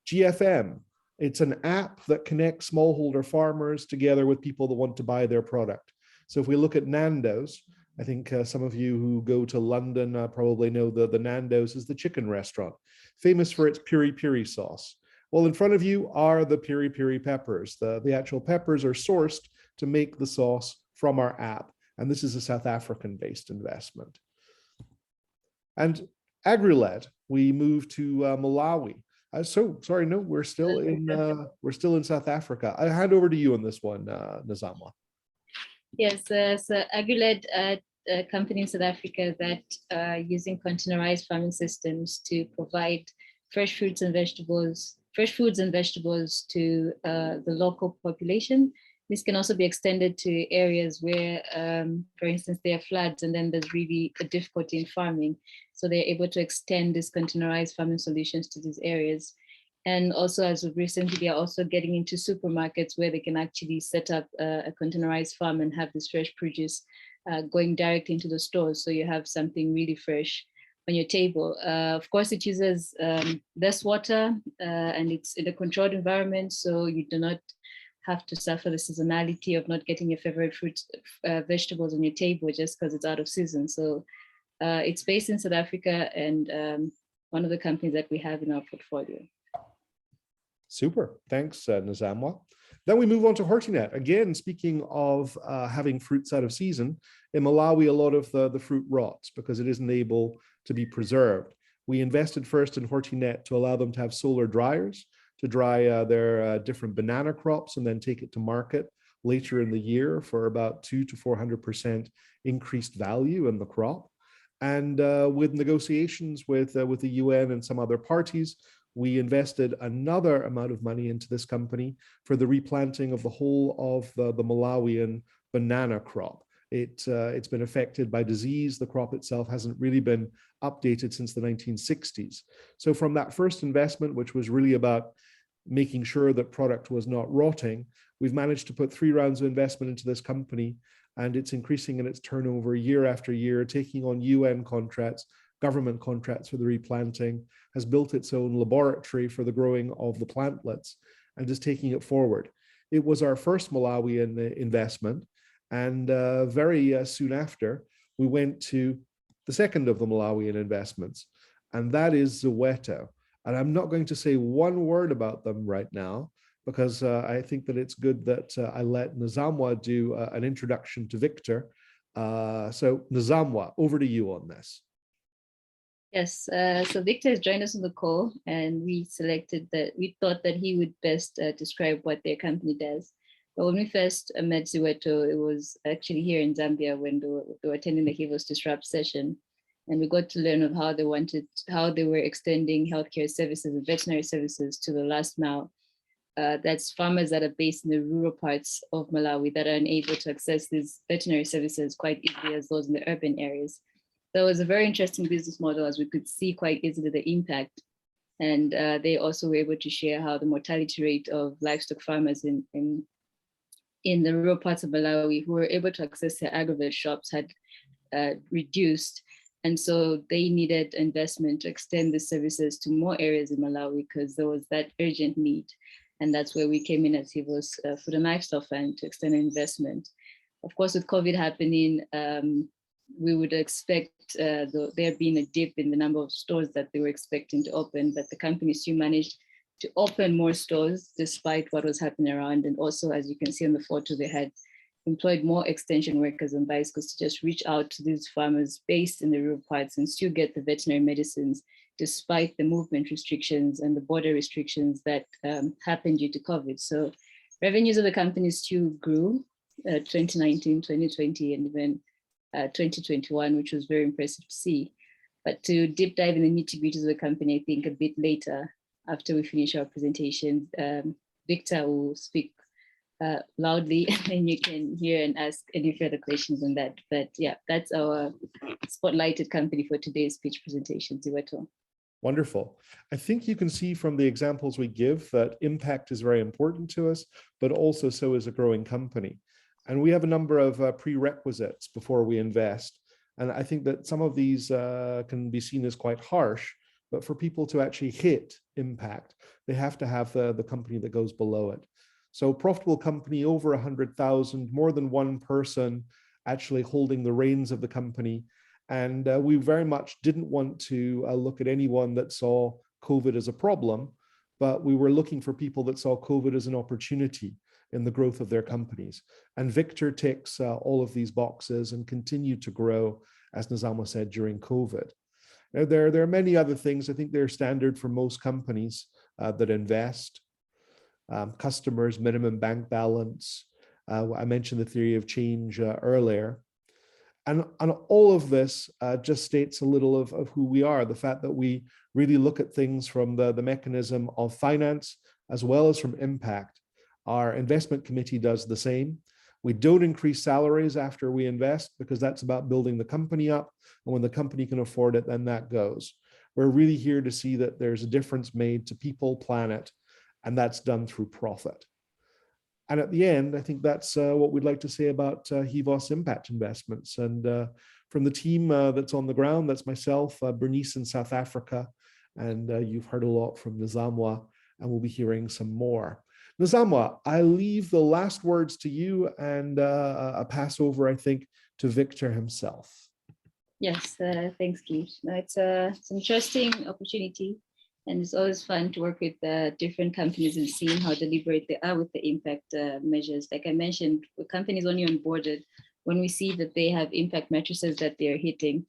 GFM, it's an app that connects smallholder farmers together with people that want to buy their product. So if we look at Nando's, I think some of you who go to London probably know the Nando's is the chicken restaurant, famous for its piri-piri sauce. Well, in front of you are the piri-piri peppers. The actual peppers are sourced to make the sauce from our app. And this is a South African-based investment. And AgriLed, we moved to Malawi. Sorry, no, we're still in South Africa. I hand over to you on this one, Nzamwa. Yes, so AgriLed, a company in South Africa that using containerized farming systems to provide fresh foods and vegetables to the local population. This can also be extended to areas where, for instance, there are floods and then there's really a difficulty in farming. So they're able to extend these containerized farming solutions to these areas. And also, as of recently, they are also getting into supermarkets where they can actually set up a containerized farm and have this fresh produce going directly into the stores. So you have something really fresh on your table. Of course, it uses less water and it's in a controlled environment, so you do not have to suffer the seasonality of not getting your favorite fruits, vegetables on your table just because it's out of season. So it's based in South Africa and one of the companies that we have in our portfolio. Super, thanks, Nzamwa. Then we move on to Hortinet. Again, speaking of having fruits out of season, in Malawi, a lot of the fruit rots because it isn't able to be preserved. We invested first in Hortinet to allow them to have solar dryers to dry their different banana crops and then take it to market later in the year for about 200 to 400% increased value in the crop. And with negotiations with the UN and some other parties, we invested another amount of money into this company for the replanting of the whole of the Malawian banana crop. It's been affected by disease. The crop itself hasn't really been updated since the 1960s. So from that first investment, which was really about making sure that product was not rotting, we've managed to put 3 rounds of investment into this company, and it's increasing in its turnover year after year, taking on UN contracts, government contracts for the replanting, has built its own laboratory for the growing of the plantlets, and is taking it forward. It was our first Malawian investment, and very soon after, we went to the second of the Malawian investments, and that is Ziweto. And I'm not going to say one word about them right now, because I think that it's good that I let Nzamwa do an introduction to Victor. So Nzamwa, over to you on this. Yes, so Victor has joined us on the call, and we thought that he would best describe what their company does. But when we first met Ziweto, it was actually here in Zambia when they were attending the Hivos Disrupt session. And we got to learn of how they were extending healthcare services and veterinary services to the last mile. That's farmers that are based in the rural parts of Malawi that are unable to access these veterinary services quite easily as those in the urban areas. So it was a very interesting business model, as we could see quite easily the impact. And they also were able to share how the mortality rate of livestock farmers in the rural parts of Malawi who were able to access their agro shops had reduced. And so they needed investment to extend the services to more areas in Malawi because there was that urgent need. And that's where we came in as Hivos Food and Livestock Fund to extend investment. Of course, with COVID happening, we would expect there being a dip in the number of stores that they were expecting to open, but the company still managed to open more stores despite what was happening around. And also, as you can see on the photo, they had employed more extension workers and bicycles to just reach out to these farmers based in the rural parts and still get the veterinary medicines despite the movement restrictions and the border restrictions that happened due to COVID. So revenues of the company still grew 2019, 2020, and even 2021, which was very impressive to see. But to deep dive in the nitty-gritties of the company, I think a bit later, after we finish our presentation, Victor will speak loudly and you can hear and ask any further questions on that. But yeah, that's our spotlighted company for today's pitch presentation, Ziweto. Wonderful. I think you can see from the examples we give that impact is very important to us, but also so is a growing company. And we have a number of prerequisites before we invest. And I think that some of these can be seen as quite harsh, but for people to actually hit impact, they have to have the company that goes below it. So profitable company over 100,000, more than one person actually holding the reins of the company. And we very much didn't want to look at anyone that saw COVID as a problem, but we were looking for people that saw COVID as an opportunity in the growth of their companies. And Victor ticks all of these boxes and continued to grow, as Nzamwa said, during COVID. Now, there are many other things. I think they're standard for most companies that invest. Customers, minimum bank balance. I mentioned the theory of change earlier. And all of this just states a little of who we are, the fact that we really look at things from the mechanism of finance as well as from impact. Our investment committee does the same. We don't increase salaries after we invest because that's about building the company up. And when the company can afford it, then that goes. We're really here to see that there's a difference made to people, planet, and that's done through profit. And at the end, I think that's what we'd like to say about Hivos Impact Investments. And from the team that's on the ground, that's myself, Bernice in South Africa, and you've heard a lot from Nzamwa, and we'll be hearing some more. Nzamwa, I leave the last words to you and a pass over, I think, to Victor himself. Yes, thanks, Keith. It's an interesting opportunity, and it's always fun to work with different companies and seeing how deliberate they are with the impact measures. Like I mentioned, with companies only onboarded, when we see that they have impact matrices that they're hitting,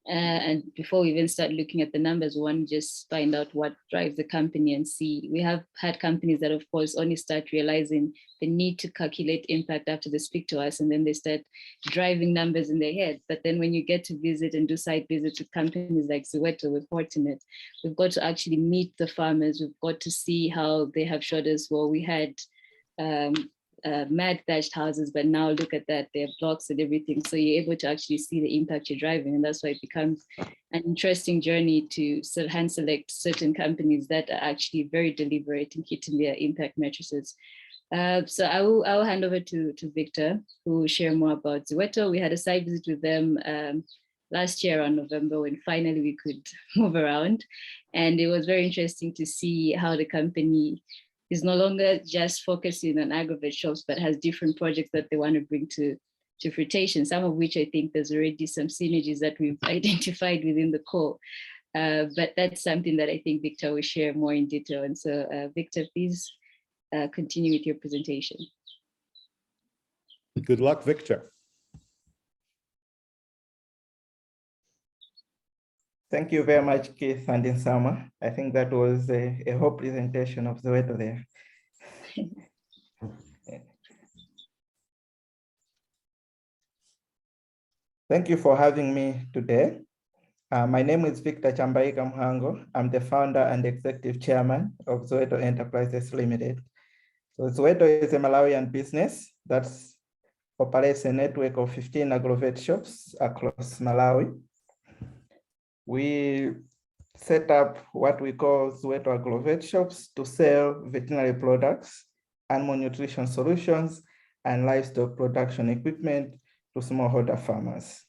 and before we even start looking at the numbers, one just find out what drives the company and see. We have had companies that, of course, only start realizing the need to calculate impact after they speak to us, and then they start driving numbers in their head. But then when you get to visit and do site visits with companies like Ziweto, with Fortinet, we've got to actually meet the farmers. We've got to see how they have showed us, well, we had mad thatched houses, but now look at that, they have blocks and everything. So you're able to actually see the impact you're driving. And that's why it becomes an interesting journey to hand select certain companies that are actually very deliberate in hitting their impact matrices. So I will hand over to Victor, who will share more about Ziweto. We had a site visit with them last year on November, when finally we could move around. And it was very interesting to see how the company is no longer just focusing on agro-vet shops, but has different projects that they want to bring to fruition, some of which I think there's already some synergies that we've identified within the core. But that's something that I think Victor will share more in detail. And so Victor, please continue with your presentation. Good luck, Victor. Thank you very much, Keith and Nzamwa. I think that was a whole presentation of Ziweto there. Thank you for having me today. My name is Victor Chambaika Mhango. I'm the founder and executive chairman of Ziweto Enterprises Limited. So Ziweto is a Malawian business that operates a network of 15 agro-vet shops across Malawi. We set up what we call Ziweto agro-vet shops to sell veterinary products, animal nutrition solutions, and livestock production equipment to smallholder farmers.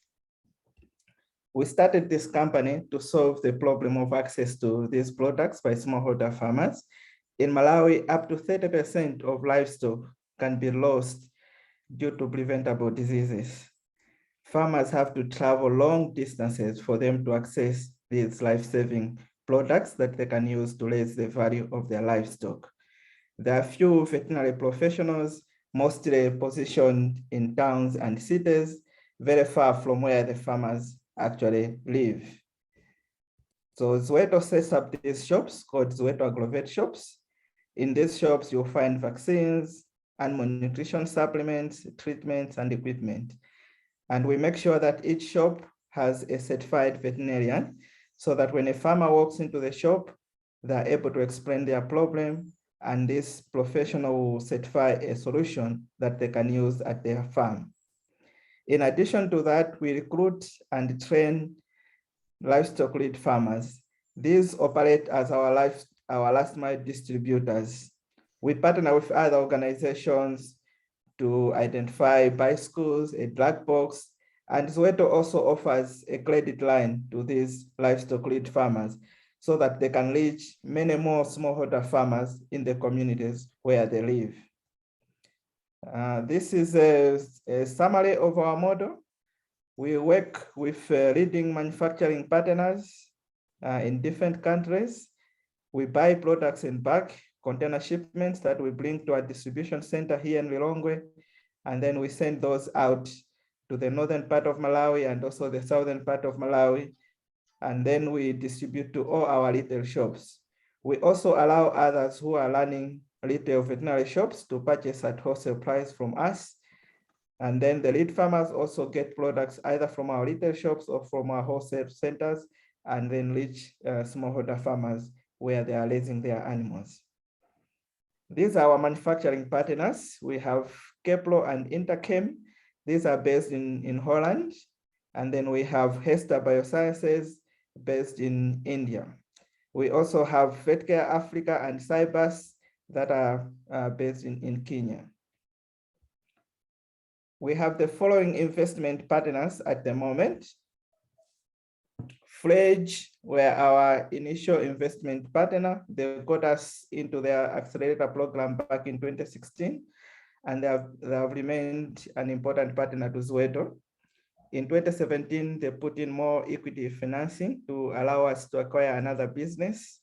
We started this company to solve the problem of access to these products by smallholder farmers. In Malawi, up to 30% of livestock can be lost due to preventable diseases. Farmers have to travel long distances for them to access these life-saving products that they can use to raise the value of their livestock. There are few veterinary professionals, mostly positioned in towns and cities, very far from where the farmers actually live. So Ziweto sets up these shops called Ziweto agro-vet shops. In these shops, you'll find vaccines, animal nutrition supplements, treatments, and equipment. And we make sure that each shop has a certified veterinarian, so that when a farmer walks into the shop, they're able to explain their problem, and this professional will certify a solution that they can use at their farm. In addition to that, we recruit and train livestock lead farmers. These operate as our last mile distributors. We partner with other organizations to identify bicycles, a black box, and Ziweto also offers a credit line to these livestock lead farmers so that they can reach many more smallholder farmers in the communities where they live. This is a summary of our model. We work with leading manufacturing partners in different countries. We buy products in bulk, container shipments that we bring to our distribution center here in Lilongwe, and then we send those out to the northern part of Malawi and also the southern part of Malawi, and then we distribute to all our retail shops. We also allow others who are running retail veterinary shops to purchase at wholesale price from us, and then the lead farmers also get products either from our retail shops or from our wholesale centers, and then reach smallholder farmers where they are raising their animals. These are our manufacturing partners. We have Kepler and Interchem. These are based in Holland. And then we have Hester Biosciences based in India. We also have Vetcare Africa and Cybus that are based in Kenya. We have the following investment partners at the moment. Fledge were our initial investment partner. They got us into their accelerator program back in 2016, and they have remained an important partner to Ziweto. In 2017, they put in more equity financing to allow us to acquire another business.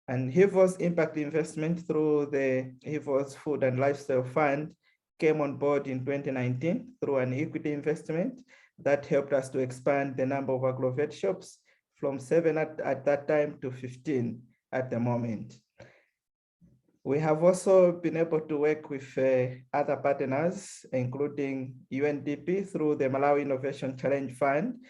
And Hivos Impact Investment through the Hivos Food and Lifestyle Fund came on board in 2019 through an equity investment that helped us to expand the number of agro-vet shops from 7 at that time to 15 at the moment. We have also been able to work with other partners, including UNDP through the Malawi Innovation Challenge Fund.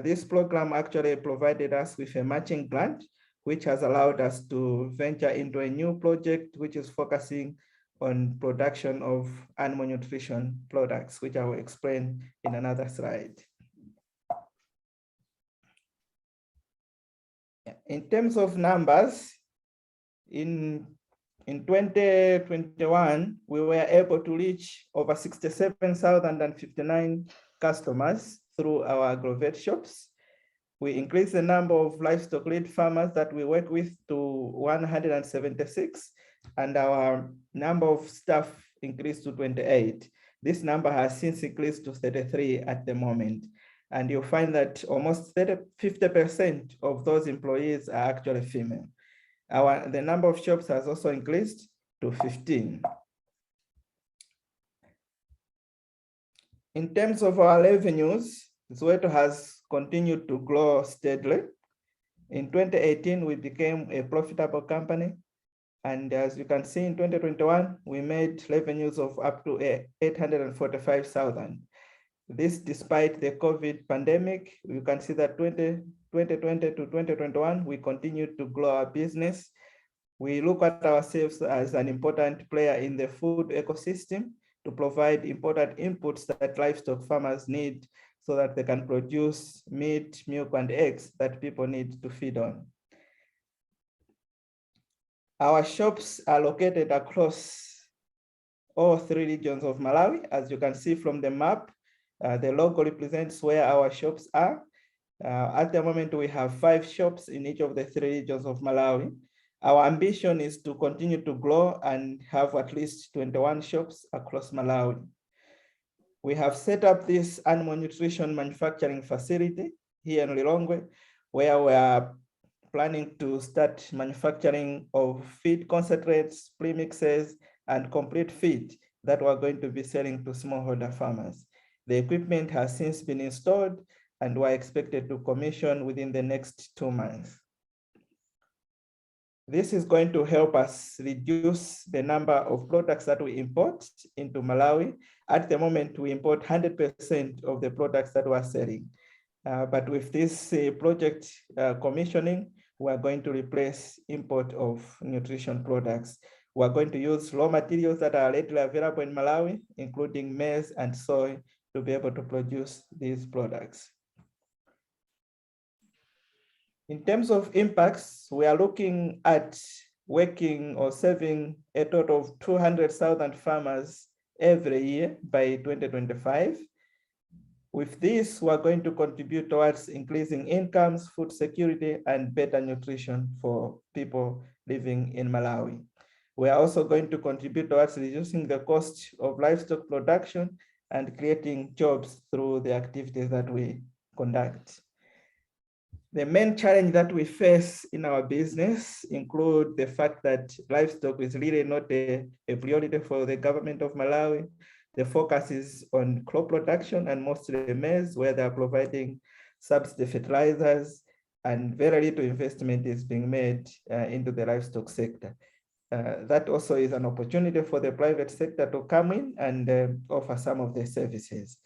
This program actually provided us with a matching grant, which has allowed us to venture into a new project, which is focusing on production of animal nutrition products, which I will explain in another slide. In terms of numbers, in 2021, we were able to reach over 67,059 customers through our agro-vet shops. We increased the number of livestock lead farmers that we work with to 176, and our number of staff increased to 28. This number has since increased to 33 at the moment. And you'll find that almost 50% of those employees are actually female. The number of shops has also increased to 15. In terms of our revenues, Ziweto has continued to grow steadily. In 2018, we became a profitable company. And as you can see, in 2021, we made revenues of up to 845,000. This despite the COVID pandemic. You can see that 2020 to 2021, we continued to grow our business. We look at ourselves as an important player in the food ecosystem to provide important inputs that livestock farmers need so that they can produce meat, milk, and eggs that people need to feed on. Our shops are located across all 3 regions of Malawi. As you can see from the map, the logo represents where our shops are. At the moment, we have 5 shops in each of the 3 regions of Malawi. Our ambition is to continue to grow and have at least 21 shops across Malawi. We have set up this animal nutrition manufacturing facility here in Lilongwe, where we are planning to start manufacturing of feed concentrates, premixes, and complete feed that we're going to be selling to smallholder farmers. The equipment has since been installed and we're expected to commission within the next 2 months. This is going to help us reduce the number of products that we import into Malawi. At the moment, we import 100% of the products that we're selling. But with this project commissioning, we're going to replace import of nutrition products. We're going to use raw materials that are readily available in Malawi, including maize and soy, to be able to produce these products. In terms of impacts, we are looking at working or serving a total of 200,000 farmers every year by 2025. With this, we're going to contribute towards increasing incomes, food security, and better nutrition for people living in Malawi. We are also going to contribute towards reducing the cost of livestock production and creating jobs through the activities that we conduct. The main challenge that we face in our business include the fact that livestock is really not a priority for the government of Malawi. The focus is on crop production and mostly maize, where they are providing subsidy fertilizers, and very little investment is being made into the livestock sector. That also is an opportunity for the private sector to come in and offer some of the services.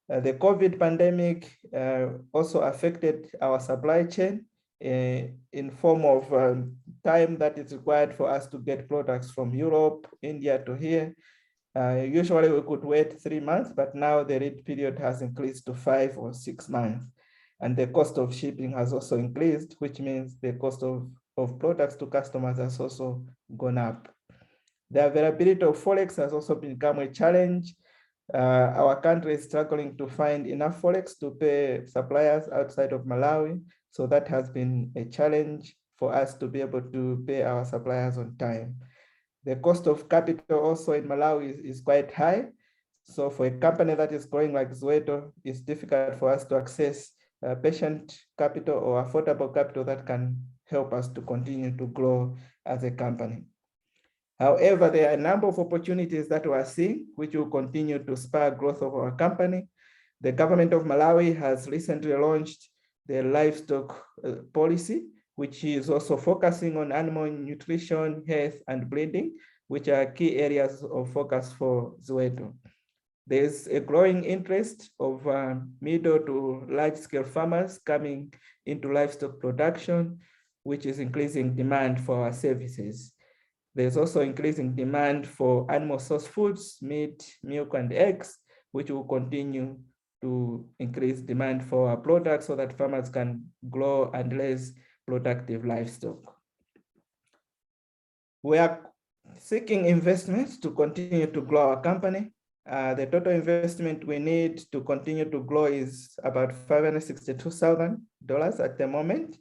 The COVID pandemic also affected our supply chain in form of time that is required for us to get products from Europe, India to here. Usually we could wait 3 months, but now the lead period has increased to 5 or 6 months. And the cost of shipping has also increased, which means the cost of products to customers has also gone up. The availability of Forex has also become a challenge. Our country is struggling to find enough forex to pay suppliers outside of Malawi. So that has been a challenge for us to be able to pay our suppliers on time. The cost of capital also in Malawi is quite high. So for a company that is growing like Ziweto, it's difficult for us to access patient capital or affordable capital that can help us to continue to grow as a company. However, there are a number of opportunities that we are seeing, which will continue to spur growth of our company. The government of Malawi has recently launched the livestock policy, which is also focusing on animal nutrition, health, and breeding, which are key areas of focus for Ziweto. There's a growing interest of middle to large-scale farmers coming into livestock production, which is increasing demand for our services. There's also increasing demand for animal source foods, meat, milk, and eggs, which will continue to increase demand for our products so that farmers can grow and raise productive livestock. We are seeking investments to continue to grow our company. The total investment we need to continue to grow is about $562,000 at the moment.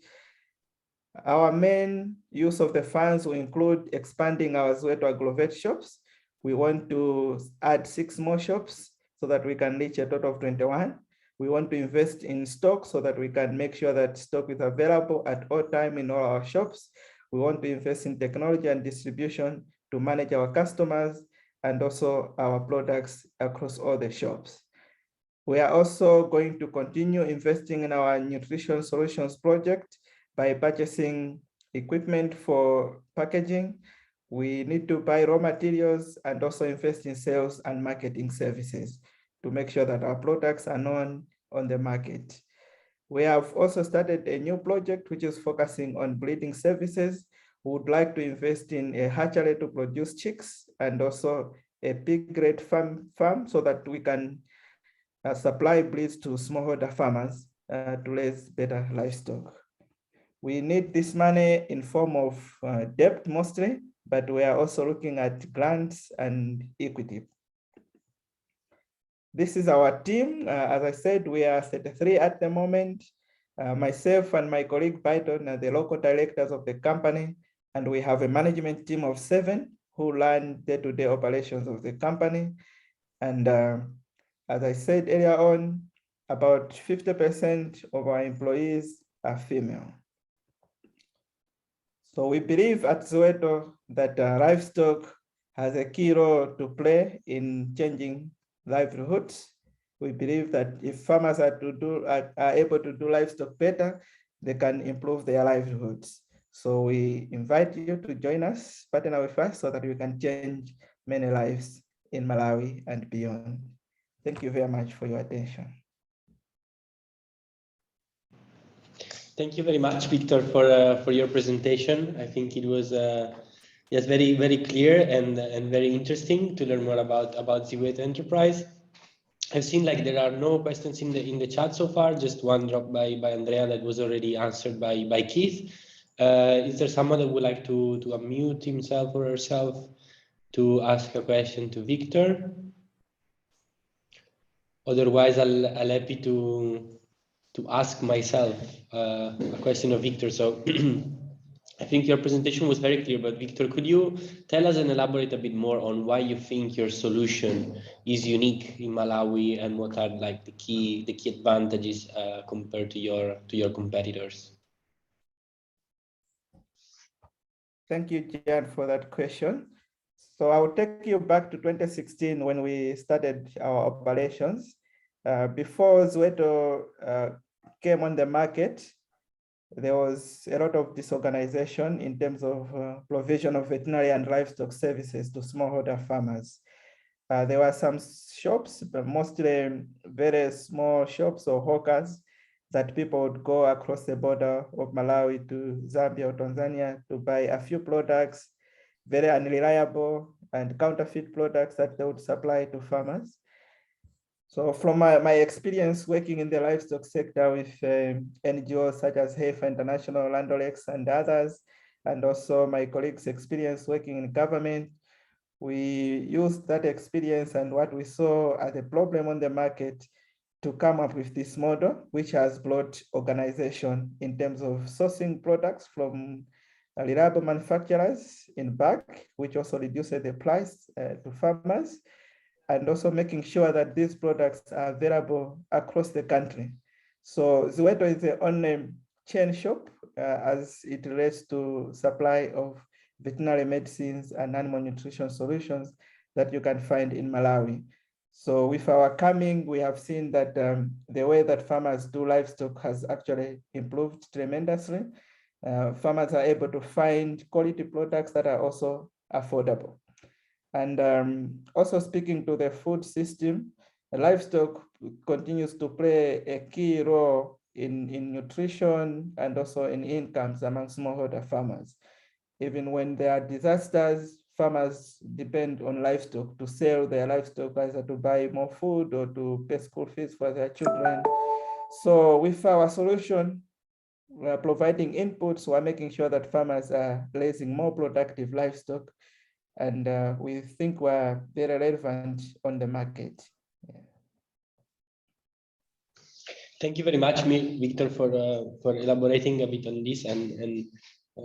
Our main use of the funds will include expanding our Ziweto Agrovet shops. We want to add 6 more shops so that we can reach a total of 21. We want to invest in stock so that we can make sure that stock is available at all time in all our shops. We want to invest in technology and distribution to manage our customers and also our products across all the shops. We are also going to continue investing in our nutrition solutions project by purchasing equipment for packaging. We need to buy raw materials and also invest in sales and marketing services to make sure that our products are known on the market. We have also started a new project which is focusing on breeding services. We would like to invest in a hatchery to produce chicks and also a pig grade farm so that we can supply breeds to smallholder farmers to raise better livestock. We need this money in form of debt mostly, but we are also looking at grants and equity. This is our team. As I said, we are 33 at the moment. Myself and my colleague Byton are the local directors of the company, and we have a management team of 7 who run day-to-day operations of the company. And as I said earlier on, about 50% of our employees are female. So we believe at Ziweto that livestock has a key role to play in changing livelihoods. We believe that if farmers are able to do livestock better, they can improve their livelihoods. So we invite you to join us, partner with us so that we can change many lives in Malawi and beyond. Thank you very much for your attention. Thank you very much, Victor, for your presentation. I think it was yes, very, very clear and very interesting to learn more about Ziweto Enterprise. I've seen like there are no questions in the chat so far, just one drop by Andrea that was already answered by Keith. Is there someone that would like to unmute himself or herself to ask a question to Victor? Otherwise, I'll happy to ask myself a question of Victor. So I think your presentation was very clear, but Victor, could you tell us and elaborate a bit more on why you think your solution is unique in Malawi and what are like the key advantages compared to your competitors? Thank you, Jan, for that question. So I will take you back to 2016 when we started our operations. Before Ziweto came on the market, there was a lot of disorganization in terms of provision of veterinary and livestock services to smallholder farmers. There were some shops, but mostly very small shops or hawkers that people would go across the border of Malawi to Zambia or Tanzania to buy a few products, very unreliable and counterfeit products that they would supply to farmers. So from my experience working in the livestock sector with NGOs such as Heifer International, Landolex, and others, and also my colleagues' experience working in government, we used that experience and what we saw as a problem on the market to come up with this model, which has brought organization in terms of sourcing products from reliable manufacturers in bulk, which also reduces the price to farmers, and also making sure that these products are available across the country. So Ziweto is the only chain shop as it relates to supply of veterinary medicines and animal nutrition solutions that you can find in Malawi. So with our coming, we have seen that the way that farmers do livestock has actually improved tremendously. Farmers are able to find quality products that are also affordable. And also speaking to the food system, livestock continues to play a key role in nutrition and also in incomes among smallholder farmers. Even when there are disasters, farmers depend on livestock to sell their livestock, either to buy more food or to pay school fees for their children. So with our solution, we are providing inputs, we are making sure that farmers are raising more productive livestock, and we think we're very relevant on the market. Yeah. Thank you very much, Victor, for elaborating a bit on this, and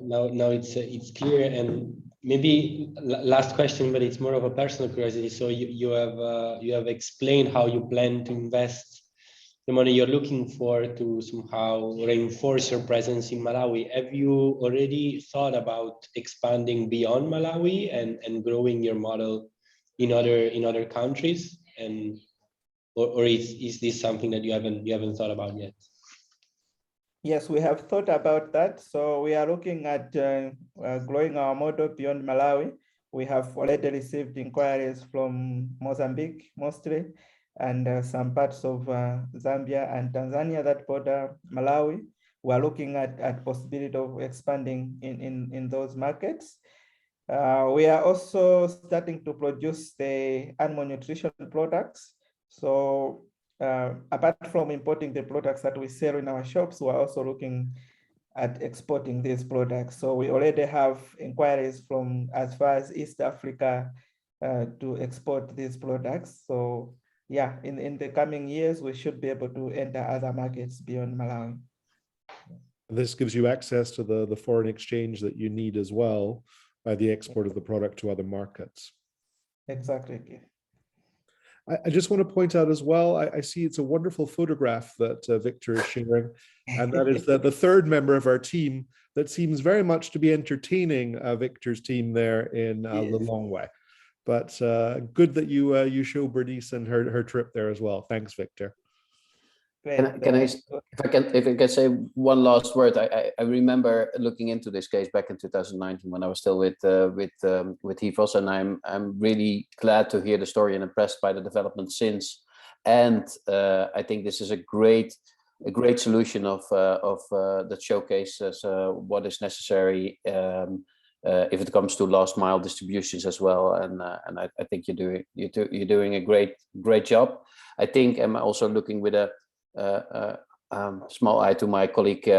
now it's clear. And maybe last question, but it's more of a personal curiosity. So you have explained how you plan to invest the money you're looking for to somehow reinforce your presence in Malawi. Have you already thought about expanding beyond Malawi and growing your model in other countries? And or is this something that you haven't thought about yet? Yes, we have thought about that. So we are looking at growing our model beyond Malawi. We have already received inquiries from Mozambique mostly, and some parts of Zambia and Tanzania that border Malawi. We are looking at possibility of expanding in those markets. We are also starting to produce the animal nutrition products. So apart from importing the products that we sell in our shops, we're also looking at exporting these products. So we already have inquiries from as far as East Africa to export these products. So yeah, in the coming years, we should be able to enter other markets beyond Malawi. This gives you access to the foreign exchange that you need as well by the export of the product to other markets. Exactly. I just want to point out as well, I see it's a wonderful photograph that Victor is sharing, and that is the third member of our team that seems very much to be entertaining Victor's team there in Lilongwe. But good that you show Bernice and her trip there as well. Thanks, Victor. If I can say one last word, I remember looking into this case back in 2019 when I was still with Hivos, and I'm really glad to hear the story and impressed by the development since. And I think this is a great solution of that showcases what is necessary if it comes to last mile distributions as well. And I think you're doing a great job. I think I'm also looking with a small eye to my colleague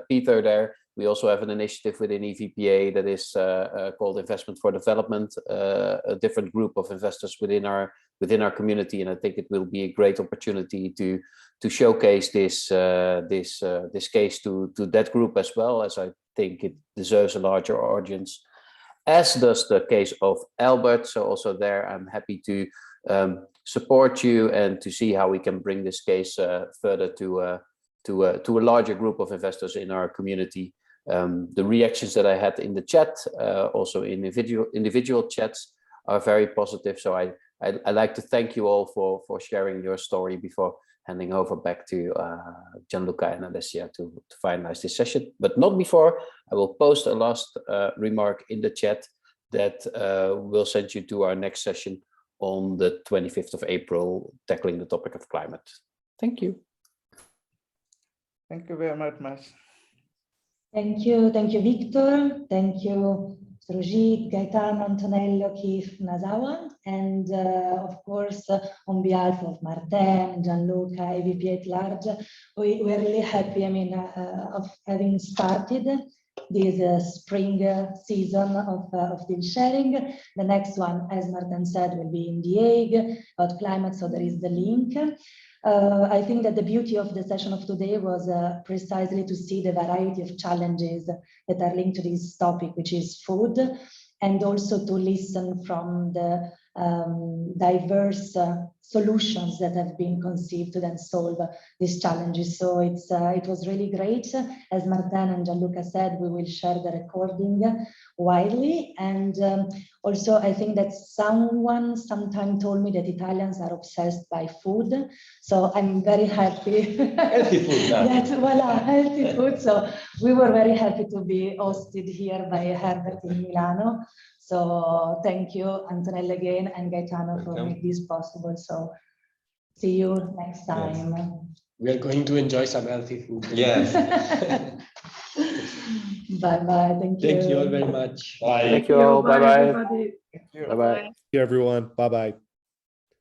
Peter there. We also have an initiative within EVPA that is called Investment for Development, a different group of investors within our community, and I think it will be a great opportunity to showcase this case to that group as well, as I think it deserves a larger audience, as does the case of Erbert. So also there, I'm happy to support you and to see how we can bring this case further to a larger group of investors in our community. The reactions that I had in the chat, also in individual chats, are very positive. So I'd like to thank you all for sharing your story before handing over back to Gianluca and Alessia to finalize this session. But not before. I will post a last remark in the chat that will send you to our next session on the 25th of April, tackling the topic of climate. Thank you. Thank you very much, Mash. Thank you, Victor. Thank you, Srujit, Gaetano, Antonello, Keith, Nazawa, and of course, on behalf of Martin, Gianluca, EVPA at large, we're really happy, of having started this spring season of deal sharing. The next one, as Martin said, will be in The Hague about climate, so there is the link. I think that the beauty of the session of today was precisely to see the variety of challenges that are linked to this topic, which is food, and also to listen from the diverse solutions that have been conceived to then solve these challenges. So it was really great. As Martin and Gianluca said, we will share the recording widely. And also, I think that someone sometime told me that Italians are obsessed by food. So I'm very happy. Healthy food. Yes, voila, healthy food. So we were very happy to be hosted here by Erbert in Milano. So thank you, Antonella, again, and Gaetano for making this possible. So see you next time. Yes. We are going to enjoy some healthy food. Yes. Bye-bye. Thank you. Thank you all very much. Bye. Thank you all. Bye-bye. everybody. Bye-bye. Thank you, everyone. Bye-bye.